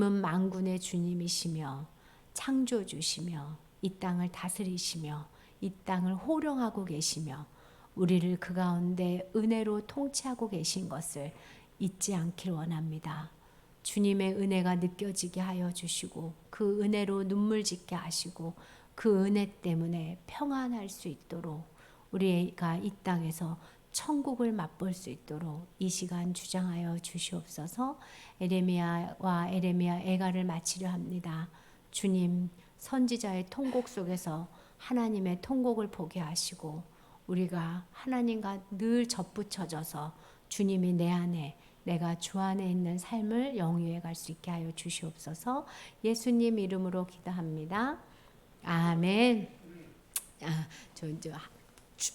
주님은 만군의 주님이시며 창조주시며 이 땅을 다스리시며 이 땅을 호령하고 계시며 우리를 그 가운데 은혜로 통치하고 계신 것을 잊지 않길 원합니다. 주님의 은혜가 느껴지게 하여 주시고 그 은혜로 눈물 짓게 하시고 그 은혜 때문에 평안할 수 있도록 우리가 이 땅에서 천국을 맛볼 수 있도록 이 시간 주장하여 주시옵소서. 에레미야와 에레미야 애가를 마치려 합니다. 주님, 선지자의 통곡 속에서 하나님의 통곡을 보게 하시고 우리가 하나님과 늘 접붙여져서 주님이 내 안에 내가 주 안에 있는 삶을 영위해 갈 수 있게 하여 주시옵소서. 예수님 이름으로 기도합니다. 아멘. 저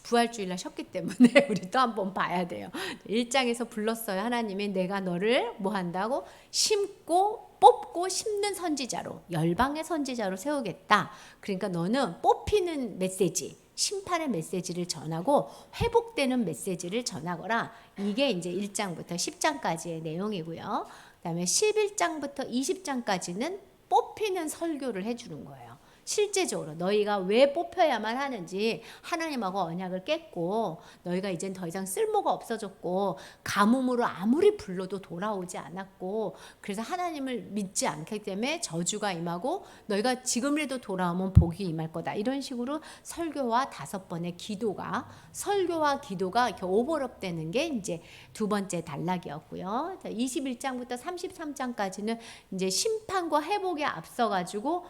부활주일날 쉬었기 때문에 우리 또 한번 봐야 돼요. 1장에서 불렀어요. 하나님이 내가 너를 뭐 한다고? 심고 뽑고 심는 선지자로, 열방의 선지자로 세우겠다. 그러니까 너는 뽑히는 메시지, 심판의 메시지를 전하고 회복되는 메시지를 전하거라. 이게 이제 1장부터 10장까지의 내용이고요. 그다음에 11장부터 20장까지는 뽑히는 설교를 해주는 거예요. 실제적으로 너희가 왜 뽑혀야만 하는지, 하나님하고 언약을 깼고 너희가 이젠 더 이상 쓸모가 없어졌고 가뭄으로 아무리 불러도 돌아오지 않았고 그래서 하나님을 믿지 않기 때문에 저주가 임하고 너희가 지금이라도 돌아오면 복이 임할 거다. 이런 식으로 설교와 5번의 기도가, 설교와 기도가 이렇게 오버랩되는 게 이제 두 번째 단락이었고요. 21장부터 33장까지는 이제 심판과 회복에 앞서 가지고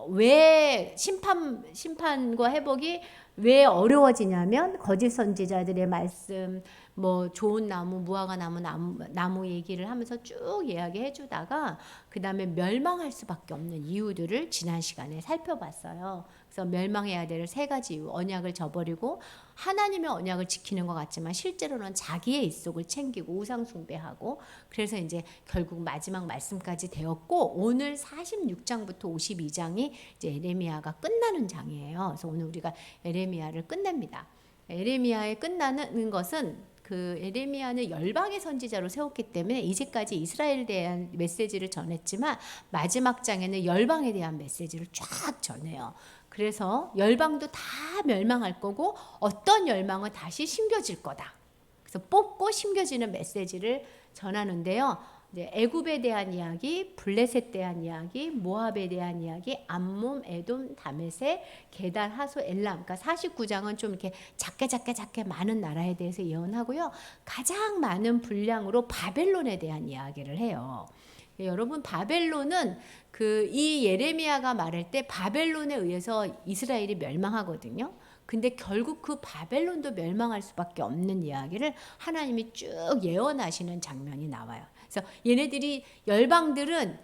왜 심판과 회복이 왜 어려워지냐면 거짓 선지자들의 말씀, 뭐 좋은 나무, 무화과 나무 얘기를 하면서 쭉 이야기해 주다가 그 다음에 멸망할 수밖에 없는 이유들을 지난 시간에 살펴봤어요. 그래서 멸망해야 될 3가지 이유, 언약을 저버리고 하나님의 언약을 지키는 것 같지만 실제로는 자기의 입속을 챙기고 우상 숭배하고, 그래서 이제 결국 마지막 말씀까지 되었고 오늘 46장부터 52장이 이제 에레미야가 끝나는 장이에요. 그래서 오늘 우리가 에레미야를 끝냅니다. 에레미야의 끝나는 것은 그 에레미야는 열방의 선지자로 세웠기 때문에 이제까지 이스라엘에 대한 메시지를 전했지만 마지막 장에는 열방에 대한 메시지를 쫙 전해요. 그래서 열방도 다 멸망할 거고 어떤 열방은 다시 심겨질 거다. 그래서 뽑고 심겨지는 메시지를 전하는데요. 애굽에 대한 이야기, 블레셋에 대한 이야기, 모압에 대한 이야기, 암몬, 에돔, 다메섹, 게달, 하소, 엘람. 그러니까 49장은 좀 이렇게 작게 많은 나라에 대해서 예언하고요. 가장 많은 분량으로 바벨론에 대한 이야기를 해요. 여러분, 바벨론은 이 예레미야가 말할 때 바벨론에 의해서 이스라엘이 멸망하거든요. 근데 결국 그 바벨론도 멸망할 수밖에 없는 이야기를 하나님이 쭉 예언하시는 장면이 나와요. 그래서 얘네들이, 열방들은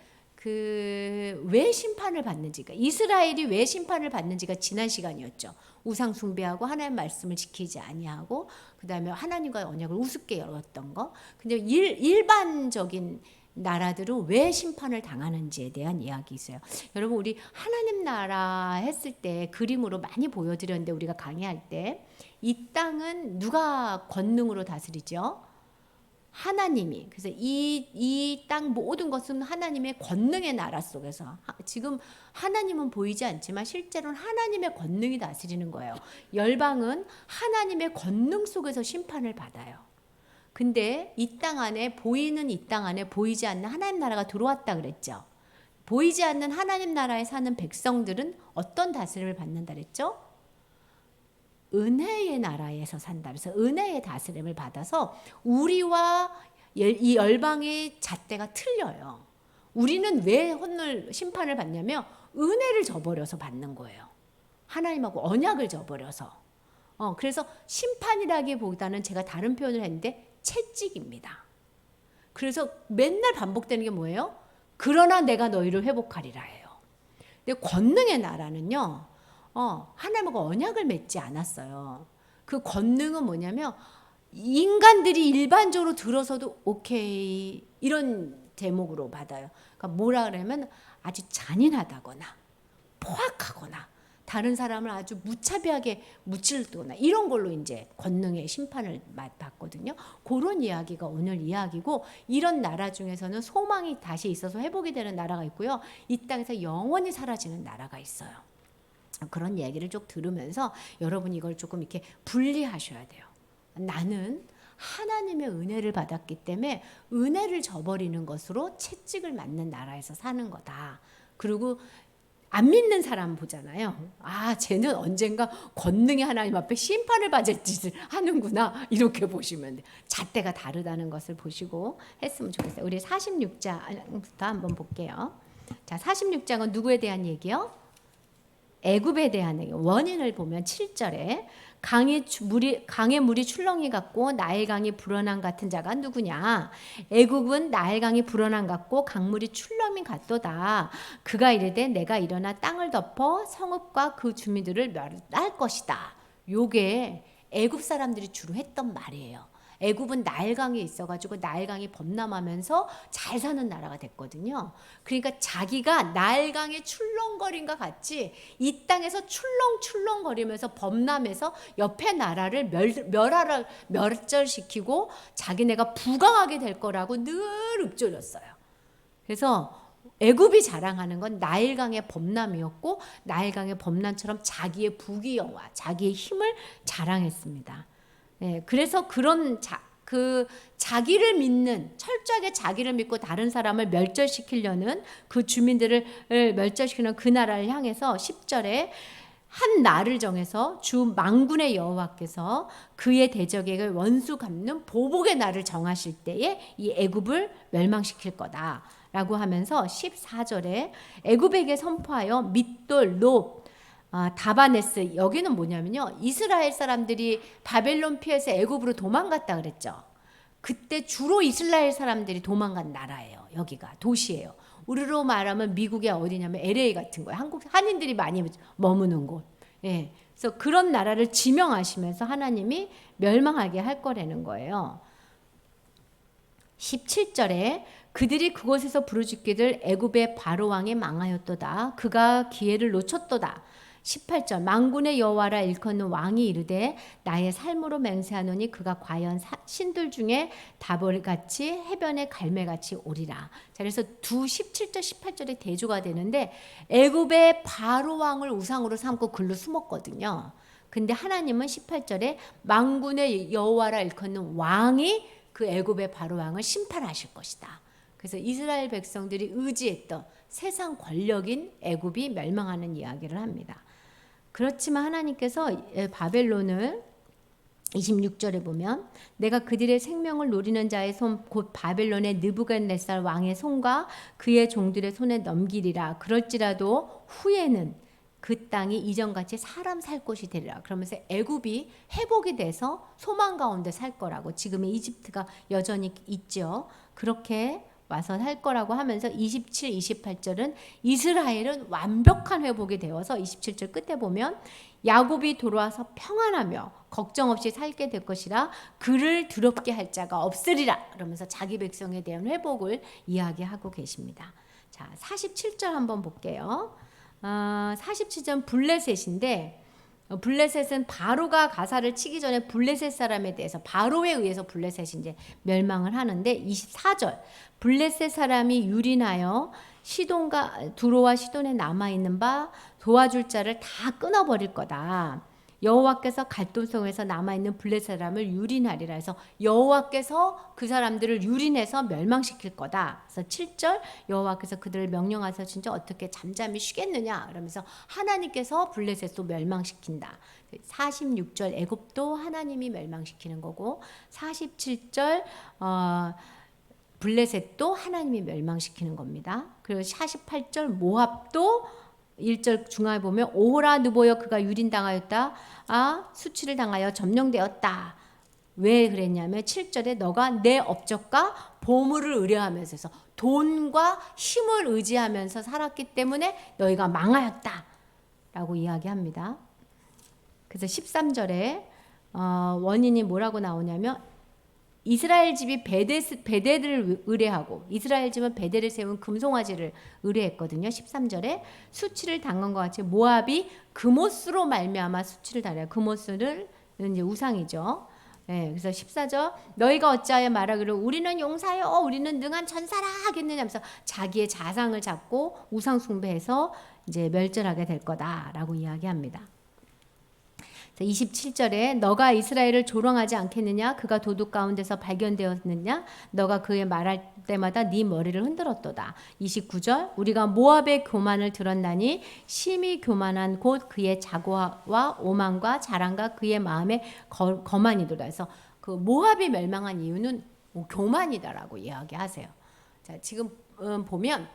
왜 심판을 받는지가, 이스라엘이 왜 심판을 받는지가 지난 시간이었죠. 우상 숭배하고 하나님의 말씀을 지키지 아니하고 그다음에 하나님과의 언약을 우습게 열었던 거. 근데 일반적인 나라들은 왜 심판을 당하는지에 대한 이야기 있어요. 여러분, 우리 하나님 나라 했을 때 그림으로 많이 보여드렸는데, 우리가 강의할 때 이 땅은 누가 권능으로 다스리죠? 하나님이. 그래서 이 땅 모든 것은 하나님의 권능의 나라 속에서, 지금 하나님은 보이지 않지만 실제로는 하나님의 권능이 다스리는 거예요. 열방은 하나님의 권능 속에서 심판을 받아요. 근데 이 땅 안에, 보이는 이 땅 안에 보이지 않는 하나님 나라가 들어왔다 그랬죠. 보이지 않는 하나님 나라에 사는 백성들은 어떤 다스림을 받는다 그랬죠? 은혜의 나라에서 산다. 그래서 은혜의 다스림을 받아서 우리와 이 열방의 잣대가 틀려요. 우리는 왜 심판을 받냐면 은혜를 저버려서 받는 거예요. 하나님하고 언약을 저버려서. 그래서 심판이라기보다는 제가 다른 표현을 했는데 채찍입니다. 그래서 맨날 반복되는 게 뭐예요? 그러나 내가 너희를 회복하리라예요. 근데 권능의 나라는요, 하나님하고 언약을 맺지 않았어요. 그 권능은 뭐냐면 인간들이 일반적으로 들어서도 오케이 이런 제목으로 받아요. 그러니까 뭐라 그러면 아주 잔인하다거나 포악하거나 다른 사람을 아주 무차별하게 무찔거나 이런 걸로 이제 권능의 심판을 받거든요. 그런 이야기가 오늘 이야기고, 이런 나라 중에서는 소망이 다시 있어서 회복이 되는 나라가 있고요. 이 땅에서 영원히 사라지는 나라가 있어요. 그런 얘기를 쭉 들으면서 여러분이 이걸 조금 이렇게 분리하셔야 돼요. 나는 하나님의 은혜를 받았기 때문에 은혜를 저버리는 것으로 채찍을 맞는 나라에서 사는 거다. 그리고 안 믿는 사람 보잖아요. 아, 쟤는 언젠가 권능의 하나님 앞에 심판을 받을 짓을 하는구나. 이렇게 보시면 돼요. 잣대가 다르다는 것을 보시고 했으면 좋겠어요. 우리 46장부터 한번 볼게요. 자, 46장은 누구에 대한 얘기요? 애굽에 대한 얘기. 원인을 보면 7절에 강의 물이 출렁이 같고 나일강이 불어난 같은 자가 누구냐? 애굽은 나일강이 불어난 같고 강물이 출렁이 같도다. 그가 이르되 내가 일어나 땅을 덮어 성읍과 그 주민들을 멸할 것이다. 요게 애굽 사람들이 주로 했던 말이에요. 애굽은 나일강이 있어가지고 나일강이 범람하면서 잘 사는 나라가 됐거든요. 그러니까 자기가 나일강의 출렁거림과 같이 이 땅에서 출렁출렁거리면서 범람해서 옆에 나라를 멸절시키고 자기네가 부강하게 될 거라고 늘 읊조렸어요. 그래서 애굽이 자랑하는 건 나일강의 범람이었고, 나일강의 범람처럼 자기의 부귀영화, 자기의 힘을 자랑했습니다. 네, 그래서 그런 자기를 믿는, 철저하게 자기를 믿고 다른 사람을 멸절시키려는 그 주민들을 멸절시키는 그 나라를 향해서 10절에 한 날을 정해서 주 만군의 여호와께서 그의 대적에게 원수 갚는 보복의 날을 정하실 때에 이 애굽을 멸망시킬 거다라고 하면서 14절에 애굽에게 선포하여 밋돌, 롭, 다바네스, 여기는 뭐냐면요, 이스라엘 사람들이 바벨론 피해서 애굽으로 도망갔다 그랬죠. 그때 주로 이스라엘 사람들이 도망간 나라예요. 여기가 도시예요. 우리로 말하면 미국의 어디냐면 LA 같은 거예요. 한국 한인들이 많이 머무는 곳. 예. 그래서 그런 나라를 지명하시면서 하나님이 멸망하게 할 거라는 거예요. 17절에 그들이 그곳에서 부르짖기를 애굽의 바로 왕이 망하였도다. 그가 기회를 놓쳤도다. 18절 만군의 여호와라 일컫는 왕이 이르되 나의 삶으로 맹세하노니 그가 과연 신들 중에 다볼같이 해변의 갈매같이 오리라. 자, 그래서 두 17절 18절의 대조가 되는데 애굽의 바로 왕을 우상으로 삼고 글로 숨었거든요. 근데 하나님은 18절에 만군의 여호와라 일컫는 왕이 그 애굽의 바로 왕을 심판하실 것이다. 그래서 이스라엘 백성들이 의지했던 세상 권력인 애굽이 멸망하는 이야기를 합니다. 그렇지만 하나님께서 바벨론을 26절에 보면 내가 그들의 생명을 노리는 자의 손 곧 바벨론의 느부갓네살 왕의 손과 그의 종들의 손에 넘기리라. 그럴지라도 후에는 그 땅이 이전같이 사람 살 곳이 되리라. 그러면서 애굽이 회복이 돼서 소망 가운데 살 거라고, 지금의 이집트가 여전히 있죠. 그렇게 와서 살 거라고 하면서 27, 28절은 이스라엘은 완벽한 회복이 되어서 27절 끝에 보면 야곱이 돌아와서 평안하며 걱정 없이 살게 될 것이라 그를 두렵게 할 자가 없으리라. 그러면서 자기 백성에 대한 회복을 이야기하고 계십니다. 자, 47절 한번 볼게요. 47절 블레셋인데, 블레셋은 바로가 가사를 치기 전에 블레셋 사람에 대해서 바로에 의해서 블레셋이 이제 멸망을 하는데 24절 블레셋 사람이 유린하여 시돈과 두로와 시돈에 남아 있는 바 도와줄 자를 다 끊어버릴 거다. 여호와께서 갈돔성에서 남아 있는 블레셋 사람을 유린하리라 해서 여호와께서 그 사람들을 유린해서 멸망시킬 거다. 그래서 7절 여호와께서 그들을 명령하셔 진짜 어떻게 잠잠히 쉬겠느냐 그러면서 하나님께서 블레셋도 멸망시킨다. 46절 애굽도 하나님이 멸망시키는 거고 47절 블레셋도 하나님이 멸망시키는 겁니다. 그리고 48절 모압도 1절 중앙에 보면 오호라 느보여 그가 유린당하였다. 수치를 당하여 점령되었다. 왜 그랬냐면 7절에 너가 내 업적과 보물을 의뢰하면서 해서 돈과 힘을 의지하면서 살았기 때문에 너희가 망하였다. 라고 이야기합니다. 그래서 13절에 원인이 뭐라고 나오냐면 이스라엘 집이 베델을 의뢰하고 이스라엘 집은 베델을 세운 금송아지를 의뢰했거든요. 13절에 수치를 당한 것 같이 모압이 그모스로 말미암아 수치를 당해요. 그모스는 이제 우상이죠. 네, 그래서 14절 너희가 어찌하여 말하기를 우리는 용사요 우리는 능한 전사라 하겠느냐면서 자기의 자상을 잡고 우상 숭배해서 이제 멸절하게 될 거다라고 이야기합니다. 27절에 너가 이스라엘을 조롱하지 않겠느냐 그가 도둑 가운데서 발견되었느냐 너가 그의 말할 때마다 네 머리를 흔들었도다. 29절 우리가 모압의 교만을 들었나니 심히 교만한 곳 그의 자고와 오만과 자랑과 그의 마음에 거만이도다. 그래서 그 모압이 멸망한 이유는 교만이다라고 이야기하세요. 자, 지금 보면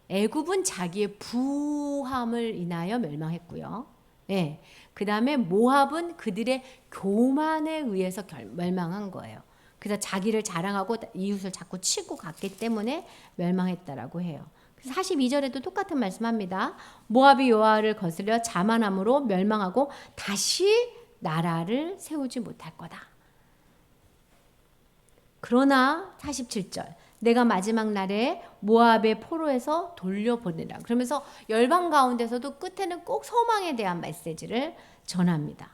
애굽은 자기의 부함을 인하여 멸망했고요. 예. 그 다음에 모압은 그들의 교만에 의해서 멸망한 거예요. 그래서 자기를 자랑하고 이웃을 자꾸 치고 갔기 때문에 멸망했다라고 해요. 42절에도 똑같은 말씀합니다. 모압이 여호와를 거스려 자만함으로 멸망하고 다시 나라를 세우지 못할 거다. 그러나 47절 내가 마지막 날에 모압의 포로에서 돌려보내라. 그러면서 열방 가운데서도 끝에는 꼭 소망에 대한 메시지를 전합니다.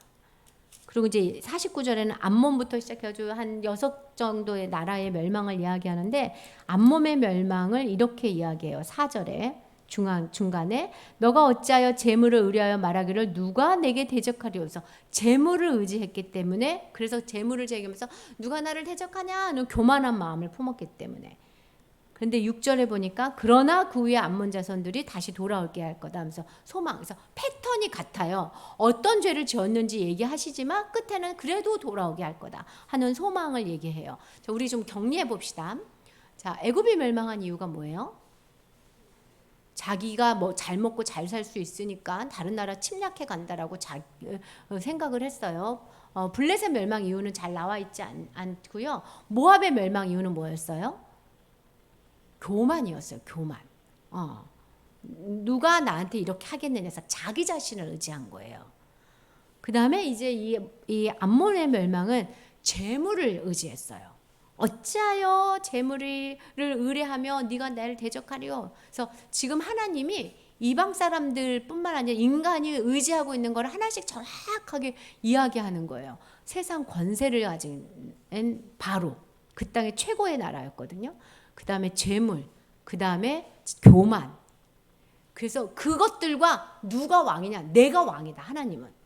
그리고 이제 49절에는 암몬부터 시작해가지고 한 6 정도의 나라의 멸망을 이야기하는데 암몬의 멸망을 이렇게 이야기해요. 4절에 중간에 너가 어찌하여 재물을 의뢰하여 말하기를 누가 내게 대적하리오서 재물을 의지했기 때문에 그래서 재물을 제기하면서 누가 나를 대적하냐 하는 교만한 마음을 품었기 때문에 그런데 6절에 보니까 그러나 그 후에 암몬 자손들이 다시 돌아올게 할 거다 하면서 소망 그래서 패턴이 같아요. 어떤 죄를 지었는지 얘기하시지만 끝에는 그래도 돌아오게 할 거다 하는 소망을 얘기해요. 자, 우리 좀 정리해 봅시다. 자, 애굽이 멸망한 이유가 뭐예요? 자기가 뭐 잘 먹고 잘 살 수 있으니까 다른 나라 침략해 간다라고 생각을 했어요. 블레셋 멸망 이유는 잘 나와 있지 않고요. 모압의 멸망 이유는 뭐였어요? 교만이었어요. 교만. 누가 나한테 이렇게 하겠느냐 해서 자기 자신을 의지한 거예요. 그 다음에 이제 이 암몬의 멸망은 재물을 의지했어요. 어찌하여 재물을 의뢰하며 네가 나를 대적하리요. 그래서 지금 하나님이 이방 사람들뿐만 아니라 인간이 의지하고 있는 걸 하나씩 정확하게 이야기하는 거예요. 세상 권세를 가진 바로 그 땅의 최고의 나라였거든요. 그 다음에 재물, 그 다음에 교만. 그래서 그것들과 누가 왕이냐? 내가 왕이다. 하나님은.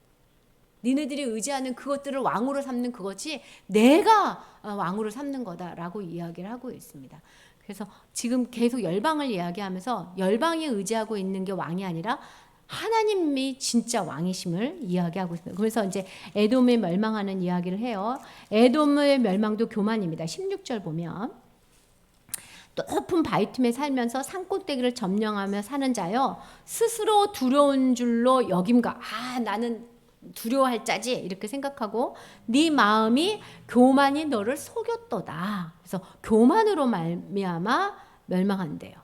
니네들이 의지하는 그것들을 왕으로 삼는 그것이 내가 왕으로 삼는 거다라고 이야기를 하고 있습니다. 그래서 지금 계속 열방을 이야기하면서 열방이 의지하고 있는 게 왕이 아니라 하나님이 진짜 왕이심을 이야기하고 있습니다. 그래서 이제 에돔이 멸망하는 이야기를 해요. 에돔의 멸망도 교만입니다. 16절 보면 높은 바위 틈에 살면서 산꼭대기를 점령하며 사는 자여 스스로 두려운 줄로 여김과 나는 두려워할 자지 이렇게 생각하고 네 마음이 교만이 너를 속였도다. 그래서 교만으로 말미암아 멸망한대요.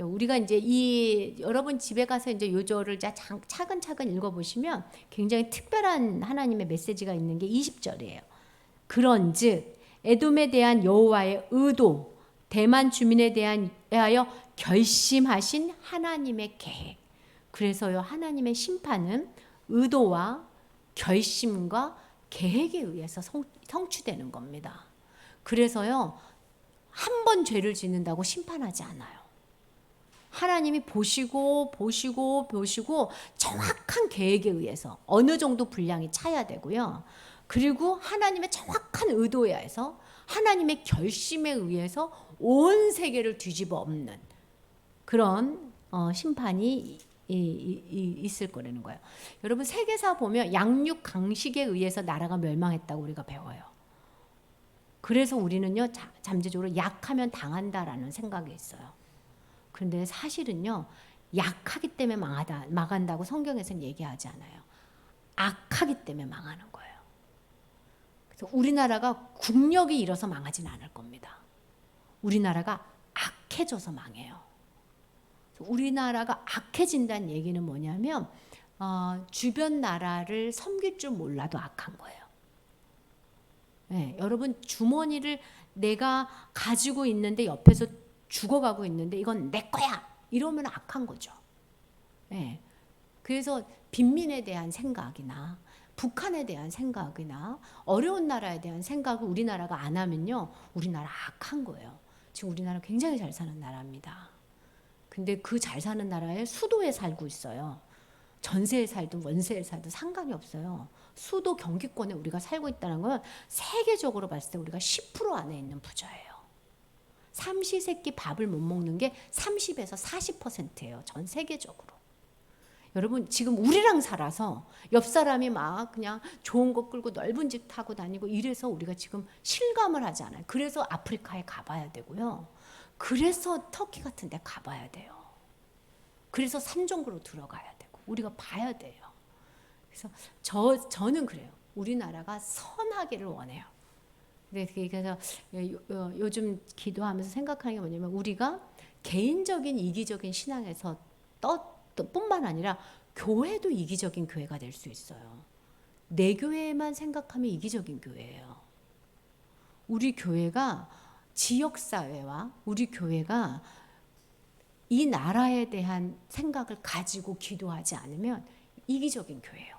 우리가 이제 여러분 집에 가서 이제 요절을 차근차근 읽어보시면 굉장히 특별한 하나님의 메시지가 있는 게 20절이에요. 그런즉 에돔에 대한 여호와의 의도, 대만 주민에 대하여 결심하신 하나님의 계획. 그래서요 하나님의 심판은 의도와 결심과 계획에 의해서 성취되는 겁니다. 그래서요 한 번 죄를 짓는다고 심판하지 않아요. 하나님이 보시고 정확한 계획에 의해서 어느 정도 분량이 차야 되고요. 그리고 하나님의 정확한 의도에 의해서 하나님의 결심에 의해서 온 세계를 뒤집어 엎는 그런 심판이 있을 거라는 거예요. 여러분 세계사 보면 양육 강식에 의해서 나라가 멸망했다고 우리가 배워요. 그래서 우리는요 잠재적으로 약하면 당한다라는 생각이 있어요. 그런데 사실은요 약하기 때문에 망한다고 성경에서는 얘기하지 않아요. 악하기 때문에 망하는 거예요. 그래서 우리나라가 국력이 일어서 망하진 않을 겁니다. 우리나라가 악해져서 망해요. 우리나라가 악해진다는 얘기는 뭐냐면 주변 나라를 섬길 줄 몰라도 악한 거예요. 여러분 주머니를 내가 가지고 있는데 옆에서 죽어가고 있는데 이건 내 거야 이러면 악한 거죠. 그래서 빈민에 대한 생각이나 북한에 대한 생각이나 어려운 나라에 대한 생각을 우리나라가 안 하면요, 우리나라 악한 거예요. 지금 우리나라 굉장히 잘 사는 나라입니다. 근데 그 잘 사는 나라의 수도에 살고 있어요. 전세에 살든 원세에 살든 상관이 없어요. 수도 경기권에 우리가 살고 있다는 건 세계적으로 봤을 때 우리가 10% 안에 있는 부자예요. 삼시세끼 밥을 못 먹는 게 30에서 40%예요. 전 세계적으로. 여러분 지금 우리랑 살아서 옆 사람이 막 그냥 좋은 거 끌고 넓은 집 타고 다니고 이래서 우리가 지금 실감을 하지 않아요. 그래서 아프리카에 가봐야 되고요. 그래서 터키 같은 데 가봐야 돼요. 그래서 산정구로 들어가야 되고 우리가 봐야 돼요. 그래서 저는 그래요. 우리나라가 선하기를 원해요. 그래서 요즘 기도하면서 생각하는 게 뭐냐면 우리가 개인적인 이기적인 신앙에서 뿐만 아니라 교회도 이기적인 교회가 될 수 있어요. 내 교회만 생각하면 이기적인 교회예요. 우리 교회가 지역사회와 우리 교회가 이 나라에 대한 생각을 가지고 기도하지 않으면 이기적인 교회예요.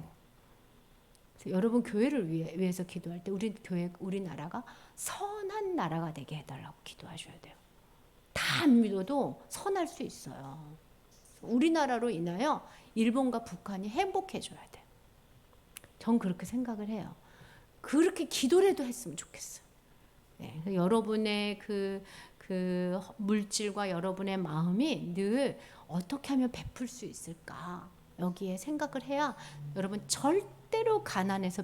여러분 교회를 위해서 기도할 때 우리 나라가 선한 나라가 되게 해달라고 기도하셔야 돼요. 다 안 믿어도 선할 수 있어요. 우리나라로 인하여 일본과 북한이 행복해져야 돼. 전 그렇게 생각을 해요. 그렇게 기도라도 했으면 좋겠어요. 여러분의 그 물질과 여러분의 마음이 늘 어떻게 하면 베풀 수 있을까 여기에 생각을 해야 여러분 절대로 가난해서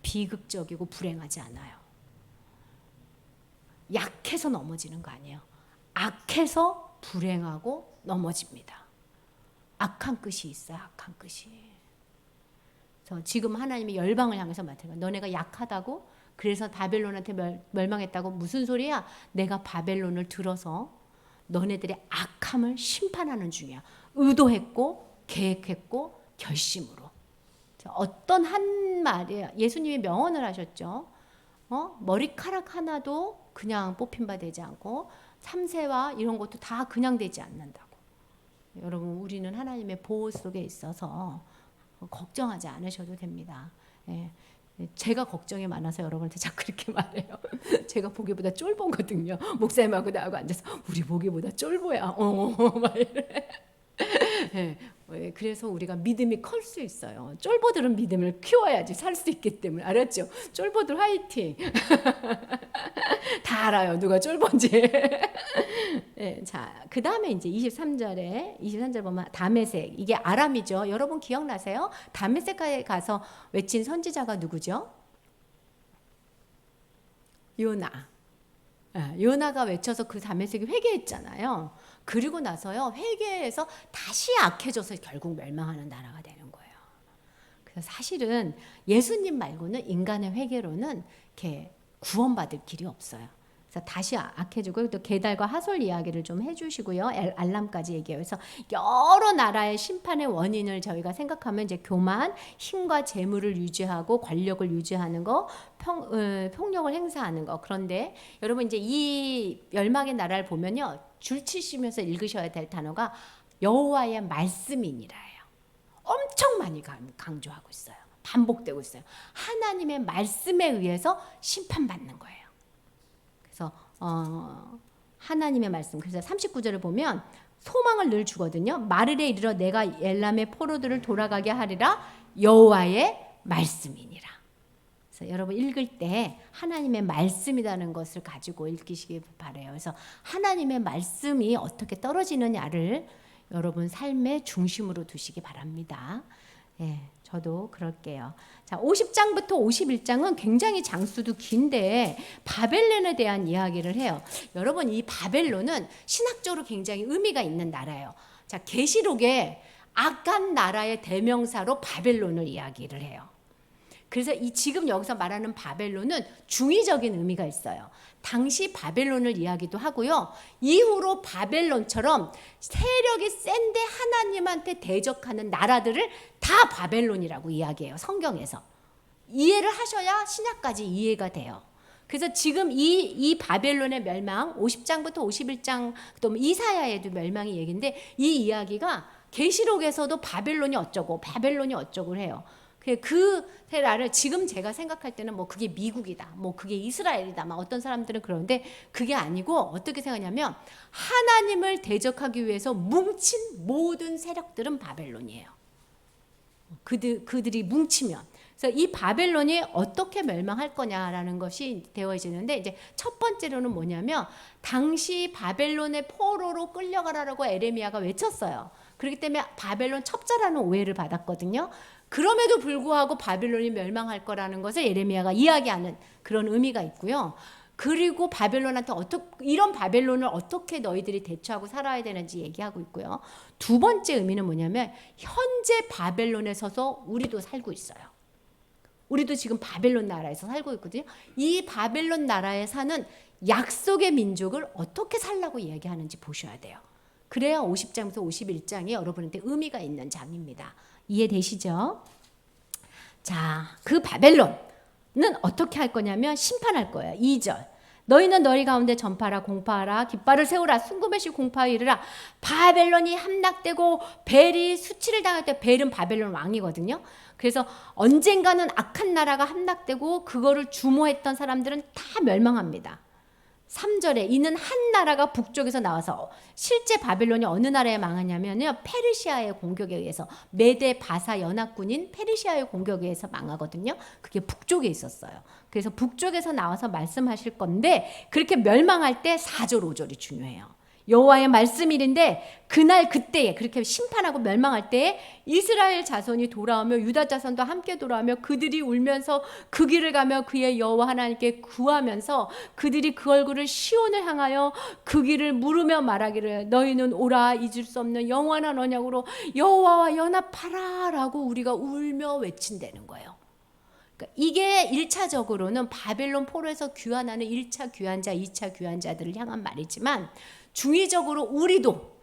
비극적이고 불행하지 않아요. 약해서 넘어지는 거 아니에요. 악해서 불행하고 넘어집니다. 악한 끝이 있어요. 악한 끝이. 그래서 지금 하나님이 열방을 향해서 맡은 너네가 약하다고 그래서 바벨론한테 멸망했다고 무슨 소리야? 내가 바벨론을 들어서 너네들의 악함을 심판하는 중이야. 의도했고 계획했고 결심으로. 어떤 한 말이에요. 예수님이 명언을 하셨죠. 머리카락 하나도 그냥 뽑힌 바 되지 않고 참새와 이런 것도 다 그냥 되지 않는다고. 여러분 우리는 하나님의 보호 속에 있어서 걱정하지 않으셔도 됩니다. 제가 걱정이 많아서 여러분한테 자꾸 이렇게 말해요. 제가 보기보다 쫄보거든요. 목사님하고 나하고 앉아서 우리 보기보다 쫄보야. 막 이래. 그래서 우리가 믿음이 클 수 있어요. 쫄보들은 믿음을 키워야지 살 수 있기 때문에. 알았죠? 쫄보들 화이팅. 다 알아요. 누가 쫄보인지. 자, 그 다음에 이제 23절 보면 다메섹. 이게 아람이죠. 여러분 기억나세요? 다메섹에 가서 외친 선지자가 누구죠? 요나. 요나가 외쳐서 그 다메섹이 회개했잖아요. 그리고 나서요 회개해서 다시 악해져서 결국 멸망하는 나라가 되는 거예요. 그래서 사실은 예수님 말고는 인간의 회개로는 이렇게 구원받을 길이 없어요. 그래서 다시 악해지고 또 게달과 하솔 이야기를 좀 해주시고요. 알람까지 얘기해요. 그래서 여러 나라의 심판의 원인을 저희가 생각하면 이제 교만, 힘과 재물을 유지하고 권력을 유지하는 거, 폭력을 행사하는 거. 그런데 여러분 이제 이 멸망의 나라를 보면요, 줄치시면서 읽으셔야 될 단어가 여호와의 말씀이니라예요. 엄청 많이 강조하고 있어요. 반복되고 있어요. 하나님의 말씀에 의해서 심판받는 거예요. 그래서 하나님의 말씀. 그래서 39절을 보면 소망을 늘 주거든요. 마르레 이르러 내가 엘람의 포로들을 돌아가게 하리라 여호와의 말씀이니라. 그래서 여러분 읽을 때 하나님의 말씀이라는 것을 가지고 읽으시기 바라요. 그래서 하나님의 말씀이 어떻게 떨어지느냐를 여러분 삶의 중심으로 두시기 바랍니다. 저도 그럴게요. 자, 50장부터 51장은 굉장히 장수도 긴데 바벨론에 대한 이야기를 해요. 여러분 이 바벨론은 신학적으로 굉장히 의미가 있는 나라예요. 자, 계시록에 악한 나라의 대명사로 바벨론을 이야기를 해요. 그래서 이 지금 여기서 말하는 바벨론은 중의적인 의미가 있어요. 당시 바벨론을 이야기도 하고요. 이후로 바벨론처럼 세력이 센데 하나님한테 대적하는 나라들을 다 바벨론이라고 이야기해요. 성경에서. 이해를 하셔야 신약까지 이해가 돼요. 그래서 지금 이 바벨론의 멸망 50장부터 51장 또 이사야에도 멸망이 얘기인데 이 이야기가 계시록에서도 바벨론이 어쩌고 해요. 그 나라를 지금 제가 생각할 때는 뭐 그게 미국이다, 뭐 그게 이스라엘이다, 막 어떤 사람들은 그러는데 그게 아니고 어떻게 생각하냐면 하나님을 대적하기 위해서 뭉친 모든 세력들은 바벨론이에요. 그들이 뭉치면. 그래서 이 바벨론이 어떻게 멸망할 거냐라는 것이 되어지는데 이제 첫 번째로는 뭐냐면 당시 바벨론의 포로로 끌려가라고 에레미야가 외쳤어요. 그렇기 때문에 바벨론 첩자라는 오해를 받았거든요. 그럼에도 불구하고 바벨론이 멸망할 거라는 것을 예레미야가 이야기하는 그런 의미가 있고요. 그리고 바벨론한테 이런 바벨론을 어떻게 너희들이 대처하고 살아야 되는지 얘기하고 있고요. 두 번째 의미는 뭐냐면 현재 바벨론에 서서 우리도 살고 있어요. 우리도 지금 바벨론 나라에서 살고 있거든요. 이 바벨론 나라에 사는 약속의 민족을 어떻게 살라고 이야기하는지 보셔야 돼요. 그래야 50장부터 51장이 여러분한테 의미가 있는 장입니다. 이해되시죠? 자, 그 바벨론은 어떻게 할 거냐면 심판할 거예요. 2절. 너희는 너희 가운데 전파하라 공파하라 깃발을 세우라 순금의시 공파하여 이르라. 바벨론이 함락되고 벨이 수치를 당할 때 벨은 바벨론 왕이거든요. 그래서 언젠가는 악한 나라가 함락되고 그거를 주모했던 사람들은 다 멸망합니다. 3절에 이는 한 나라가 북쪽에서 나와서 실제 바벨론이 어느 나라에 망하냐면요. 페르시아의 공격에 의해서 메데 바사 연합군인 페르시아의 공격에 의해서 망하거든요. 그게 북쪽에 있었어요. 그래서 북쪽에서 나와서 말씀하실 건데 그렇게 멸망할 때 4절 5절이 중요해요. 여호와의 말씀일인데 그날 그때에 그렇게 심판하고 멸망할 때에 이스라엘 자손이 돌아오며 유다 자손도 함께 돌아오며 그들이 울면서 그 길을 가며 그의 여호와 하나님께 구하면서 그들이 그 얼굴을 시온을 향하여 그 길을 물으며 말하기를 너희는 오라 잊을 수 없는 영원한 언약으로 여호와와 연합하라 라고 우리가 울며 외친다는 거예요. 그러니까 이게 1차적으로는 바벨론 포로에서 귀환하는 1차 귀환자, 2차 귀환자들을 향한 말이지만 중의적으로 우리도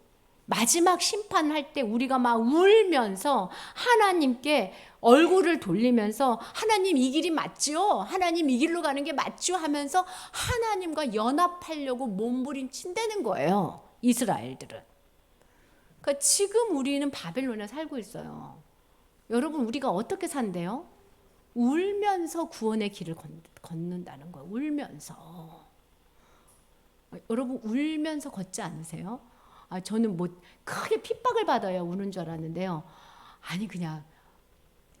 마지막 심판할 때 우리가 막 울면서 하나님께 얼굴을 돌리면서 하나님 이 길이 맞죠? 하나님 이 길로 가는 게 맞죠? 하면서 하나님과 연합하려고 몸부림친다는 거예요. 이스라엘들은. 그러니까 지금 우리는 바벨론에 살고 있어요. 여러분 우리가 어떻게 산대요? 울면서 구원의 길을 걷는다는 거예요. 울면서. 여러분 울면서 걷지 않으세요? 저는 뭐 크게 핍박을 받아야 우는 줄 알았는데요. 아니 그냥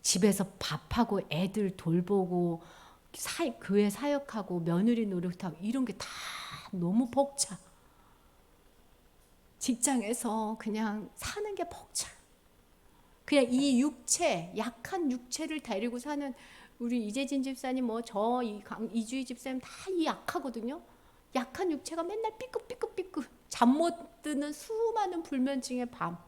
집에서 밥하고 애들 돌보고 교회 사역하고 며느리 노릇하고 이런 게 다 너무 벅차. 직장에서 그냥 사는 게 벅차. 그냥 이 육체, 약한 육체를 데리고 사는 우리 이재진 집사님, 저 이주희 집사님 다 이 약하거든요. 약한 육체가 맨날 삐끗삐끗삐끗 잠 못 드는 수많은 불면증의 밤.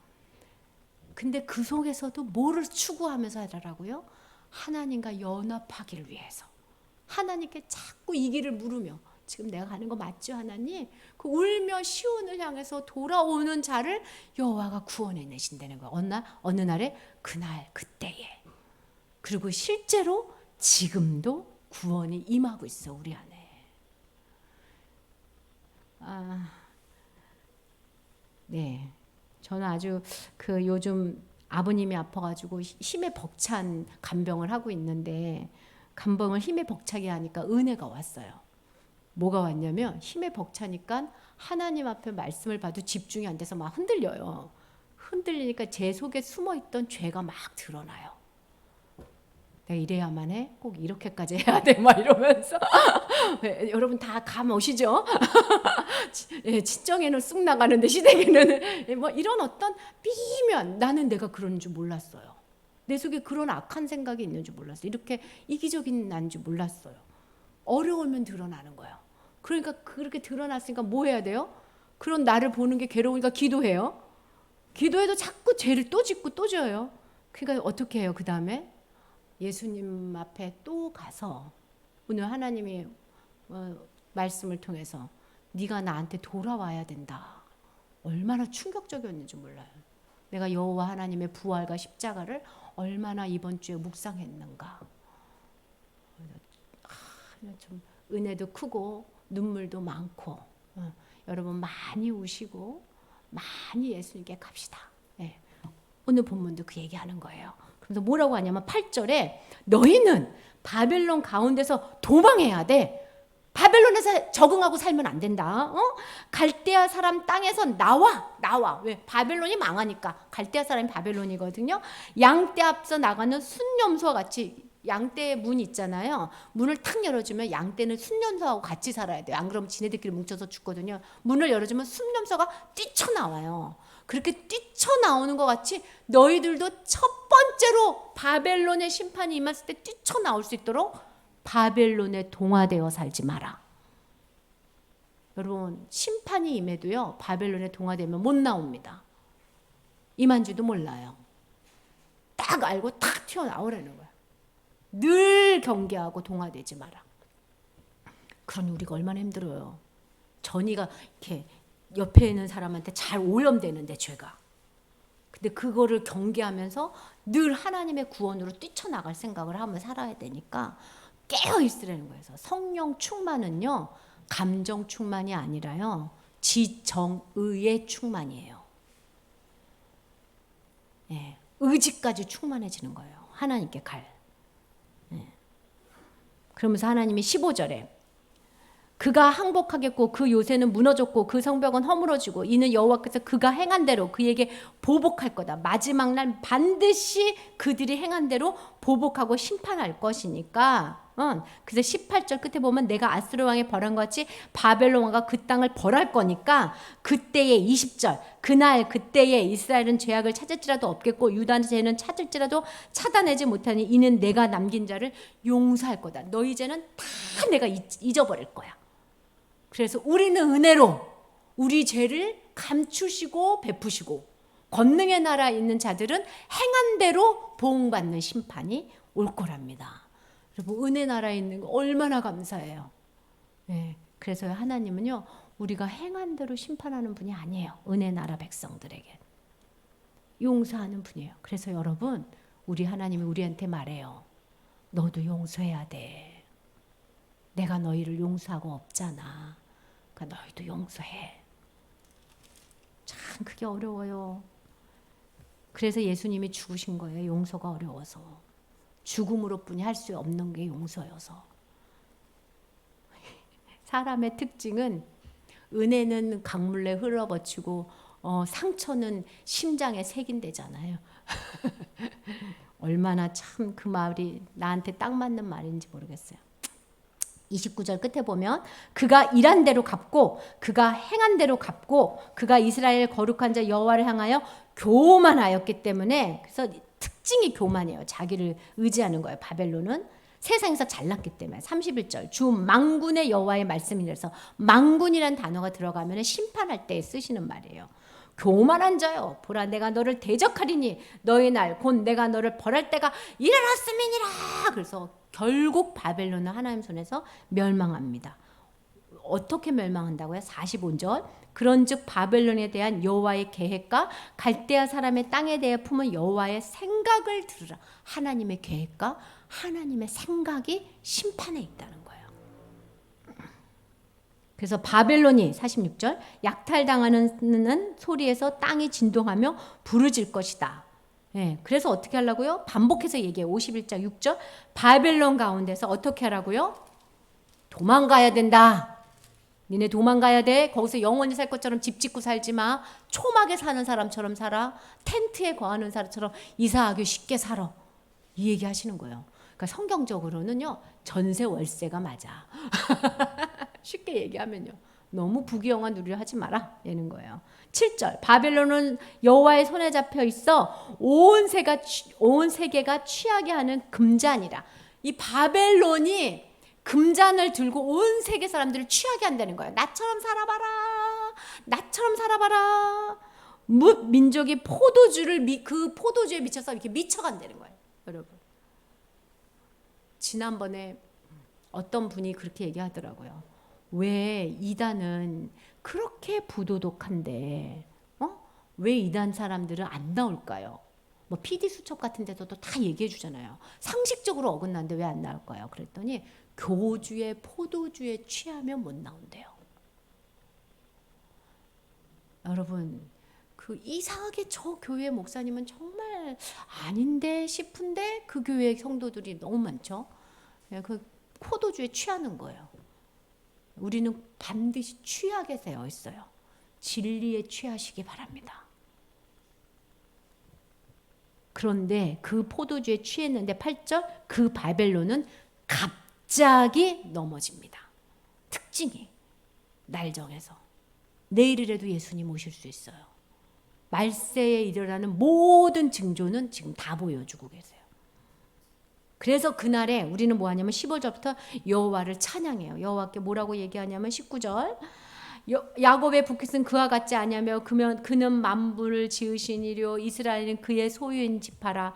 근데 그 속에서도 뭐를 추구하면서 하더라고요? 하나님과 연합하기를 위해서. 하나님께 자꾸 이 길을 물으며 지금 내가 가는 거 맞죠 하나님? 그 울며 시온을 향해서 돌아오는 자를 여호와가 구원해 내신다는 거예요. 어느 날에 그날 그때에. 그리고 실제로 지금도 구원이 임하고 있어 우리 안에. 네. 저는 아주 요즘 아버님이 아파가지고 힘에 벅찬 간병을 하고 있는데 간병을 힘에 벅차게 하니까 은혜가 왔어요. 뭐가 왔냐면 힘에 벅차니까 하나님 앞에 말씀을 봐도 집중이 안 돼서 막 흔들려요. 흔들리니까 제 속에 숨어있던 죄가 막 드러나요. 내가 이래야만 해? 꼭 이렇게까지 해야 돼? 막 이러면서 여러분 다 감 오시죠? 친정에는 쑥 나가는데 시댁에는 뭐 이런 어떤 미면 나는 내가 그런 줄 몰랐어요. 내 속에 그런 악한 생각이 있는 줄 몰랐어요. 이렇게 이기적인 난 줄 몰랐어요. 어려우면 드러나는 거예요. 그러니까 그렇게 드러났으니까 뭐 해야 돼요? 그런 나를 보는 게 괴로우니까 기도해요. 기도해도 자꾸 죄를 또 짓고 또 져요. 그러니까 어떻게 해요? 그 다음에 예수님 앞에 또 가서 오늘 하나님이 말씀을 통해서 네가 나한테 돌아와야 된다. 얼마나 충격적이었는지 몰라요. 내가 여호와 하나님의 부활과 십자가를 얼마나 이번 주에 묵상했는가. 좀 은혜도 크고 눈물도 많고 여러분 많이 우시고 많이 예수님께 갑시다. 예. 오늘 본문도 그 얘기하는 거예요. 그래서 뭐라고 하냐면 8절에 너희는 바벨론 가운데서 도망해야 돼. 바벨론에서 적응하고 살면 안 된다. 갈대아 사람 땅에서 나와. 왜? 바벨론이 망하니까. 갈대아 사람이 바벨론이거든요. 양떼 앞서 나가는 순념소와 같이, 양떼의 문 있잖아요. 문을 탁 열어주면 양떼는 순념소하고 같이 살아야 돼요. 안 그러면 지네들끼리 뭉쳐서 죽거든요. 문을 열어주면 순념소가 뛰쳐나와요. 그렇게 뛰쳐나오는 것 같이 너희들도 첫 번째로 바벨론의 심판이 임했을 때 뛰쳐나올 수 있도록 바벨론에 동화되어 살지 마라. 여러분, 심판이 임해도요, 바벨론에 동화되면 못 나옵니다. 임한지도 몰라요. 딱 알고 탁 튀어나오라는 거야. 늘 경계하고 동화되지 마라. 그러니 우리가 얼마나 힘들어요. 전이가 이렇게 옆에 있는 사람한테 잘 오염되는데, 죄가. 근데 그거를 경계하면서 늘 하나님의 구원으로 뛰쳐나갈 생각을 하며 살아야 되니까 깨어 있으라는 거예요. 성령 충만은요, 감정 충만이 아니라요, 지정의의 충만이에요. 예, 의지까지 충만해지는 거예요. 하나님께 갈. 예. 그러면서 하나님이 15절에 그가 항복하겠고 그 요새는 무너졌고 그 성벽은 허물어지고 이는 여호와께서 그가 행한 대로 그에게 보복할 거다. 마지막 날 반드시 그들이 행한 대로 보복하고 심판할 것이니까. 그래서 18절 끝에 보면 내가 아스르 왕의 벌한 것 같이 바벨론 왕과 그 땅을 벌할 거니까 그때에 20절 그때에 이스라엘은 죄악을 찾을지라도 없겠고 유다는 죄는 찾을지라도 찾아내지 못하니 이는 내가 남긴 자를 용서할 거다. 너희 죄는 다 내가 잊어버릴 거야. 그래서 우리는 은혜로 우리 죄를 감추시고 베푸시고 권능의 나라에 있는 자들은 행한 대로 보응받는 심판이 올 거랍니다. 여러분, 은혜 나라에 있는 거 얼마나 감사해요. 네, 그래서 하나님은요, 우리가 행한 대로 심판하는 분이 아니에요. 은혜 나라 백성들에게 용서하는 분이에요. 그래서 여러분, 우리 하나님이 우리한테 말해요. 너도 용서해야 돼. 내가 너희를 용서하고 없잖아. 그러니까 너희도 용서해. 참 그게 어려워요. 그래서 예수님이 죽으신 거예요. 용서가 어려워서. 죽음으로 뿐이 할 수 없는 게 용서여서. 사람의 특징은 은혜는 강물에 흘러버치고 상처는 심장에 새긴대잖아요. 얼마나 참 그 말이 나한테 딱 맞는 말인지 모르겠어요. 29절 끝에 보면 그가 일한 대로 갚고 그가 행한 대로 갚고 그가 이스라엘 거룩한 자 여호와를 향하여 교만하였기 때문에, 그래서 특징이 교만이에요. 자기를 의지하는 거예요. 바벨론은 세상에서 잘났기 때문에. 31절 주 만군의 여호와의 말씀이라서 만군이라는 단어가 들어가면 심판할 때 쓰시는 말이에요. 교만한 자여 보라 내가 너를 대적하리니 너희 날 곧 내가 너를 벌할 때가 이르렀음이니라. 그래서 결국 바벨론은 하나님 손에서 멸망합니다. 어떻게 멸망한다고요? 45절 그런즉 바벨론에 대한 여호와의 계획과 갈대아 사람의 땅에 대해 품은 여호와의 생각을 들으라. 하나님의 계획과 하나님의 생각이 심판에 있다는 거예요. 그래서 바벨론이 46절 약탈당하는 소리에서 땅이 진동하며 부르질 것이다. 예, 그래서 어떻게 하려고요? 반복해서 얘기해요. 51장 6절 바벨론 가운데서 어떻게 하라고요? 도망가야 된다. 니네 도망가야 돼. 거기서 영원히 살 것처럼 집 짓고 살지 마. 초막에 사는 사람처럼 살아. 텐트에 거하는 사람처럼 이사하기 쉽게 살아. 이 얘기 하시는 거예요. 그러니까 성경적으로는요, 전세 월세가 맞아. 쉽게 얘기하면요, 너무 부귀영화 누리려 하지 마라 얘는 거예요. 7절 바벨론은 여호와의 손에 잡혀 있어 온 세계가 취하게 하는 금잔이라. 이 바벨론이 금잔을 들고 온 세계 사람들을 취하게 한다는 거예요. 나처럼 살아봐라. 나처럼 살아봐라. 민족이 그 포도주에 미쳐서 이렇게 미쳐간다는 거예요. 여러분, 지난번에 어떤 분이 그렇게 얘기하더라고요. 왜 이단은 그렇게 부도덕한데 왜 이단 사람들은 안 나올까요? 뭐 PD 수첩 같은 데서도 다 얘기해 주잖아요. 상식적으로 어긋나는데 왜 안 나올까요? 그랬더니 교주의 포도주에 취하면 못 나온대요. 여러분, 그 이상하게 저 교회 목사님은 정말 아닌데 싶은데 그 교회 성도들이 너무 많죠. 그 포도주에 취하는 거예요. 우리는 반드시 취하게 되어 있어요. 진리에 취하시기 바랍니다. 그런데 그 포도주에 취했는데 8절 그 바벨론은 갑자기 넘어집니다. 특징이 날 정해서 내일이라도 예수님 오실 수 있어요. 말세에 일어나는 모든 징조는 지금 다 보여주고 계세요. 그래서 그날에 우리는 뭐 하냐면 15절부터 여호와를 찬양해요. 여호와께 뭐라고 얘기하냐면 19절 야곱의 북깃은 그와 같지 아니하며 그는 만물을 지으시니려 이스라엘은 그의 소유인 지파라.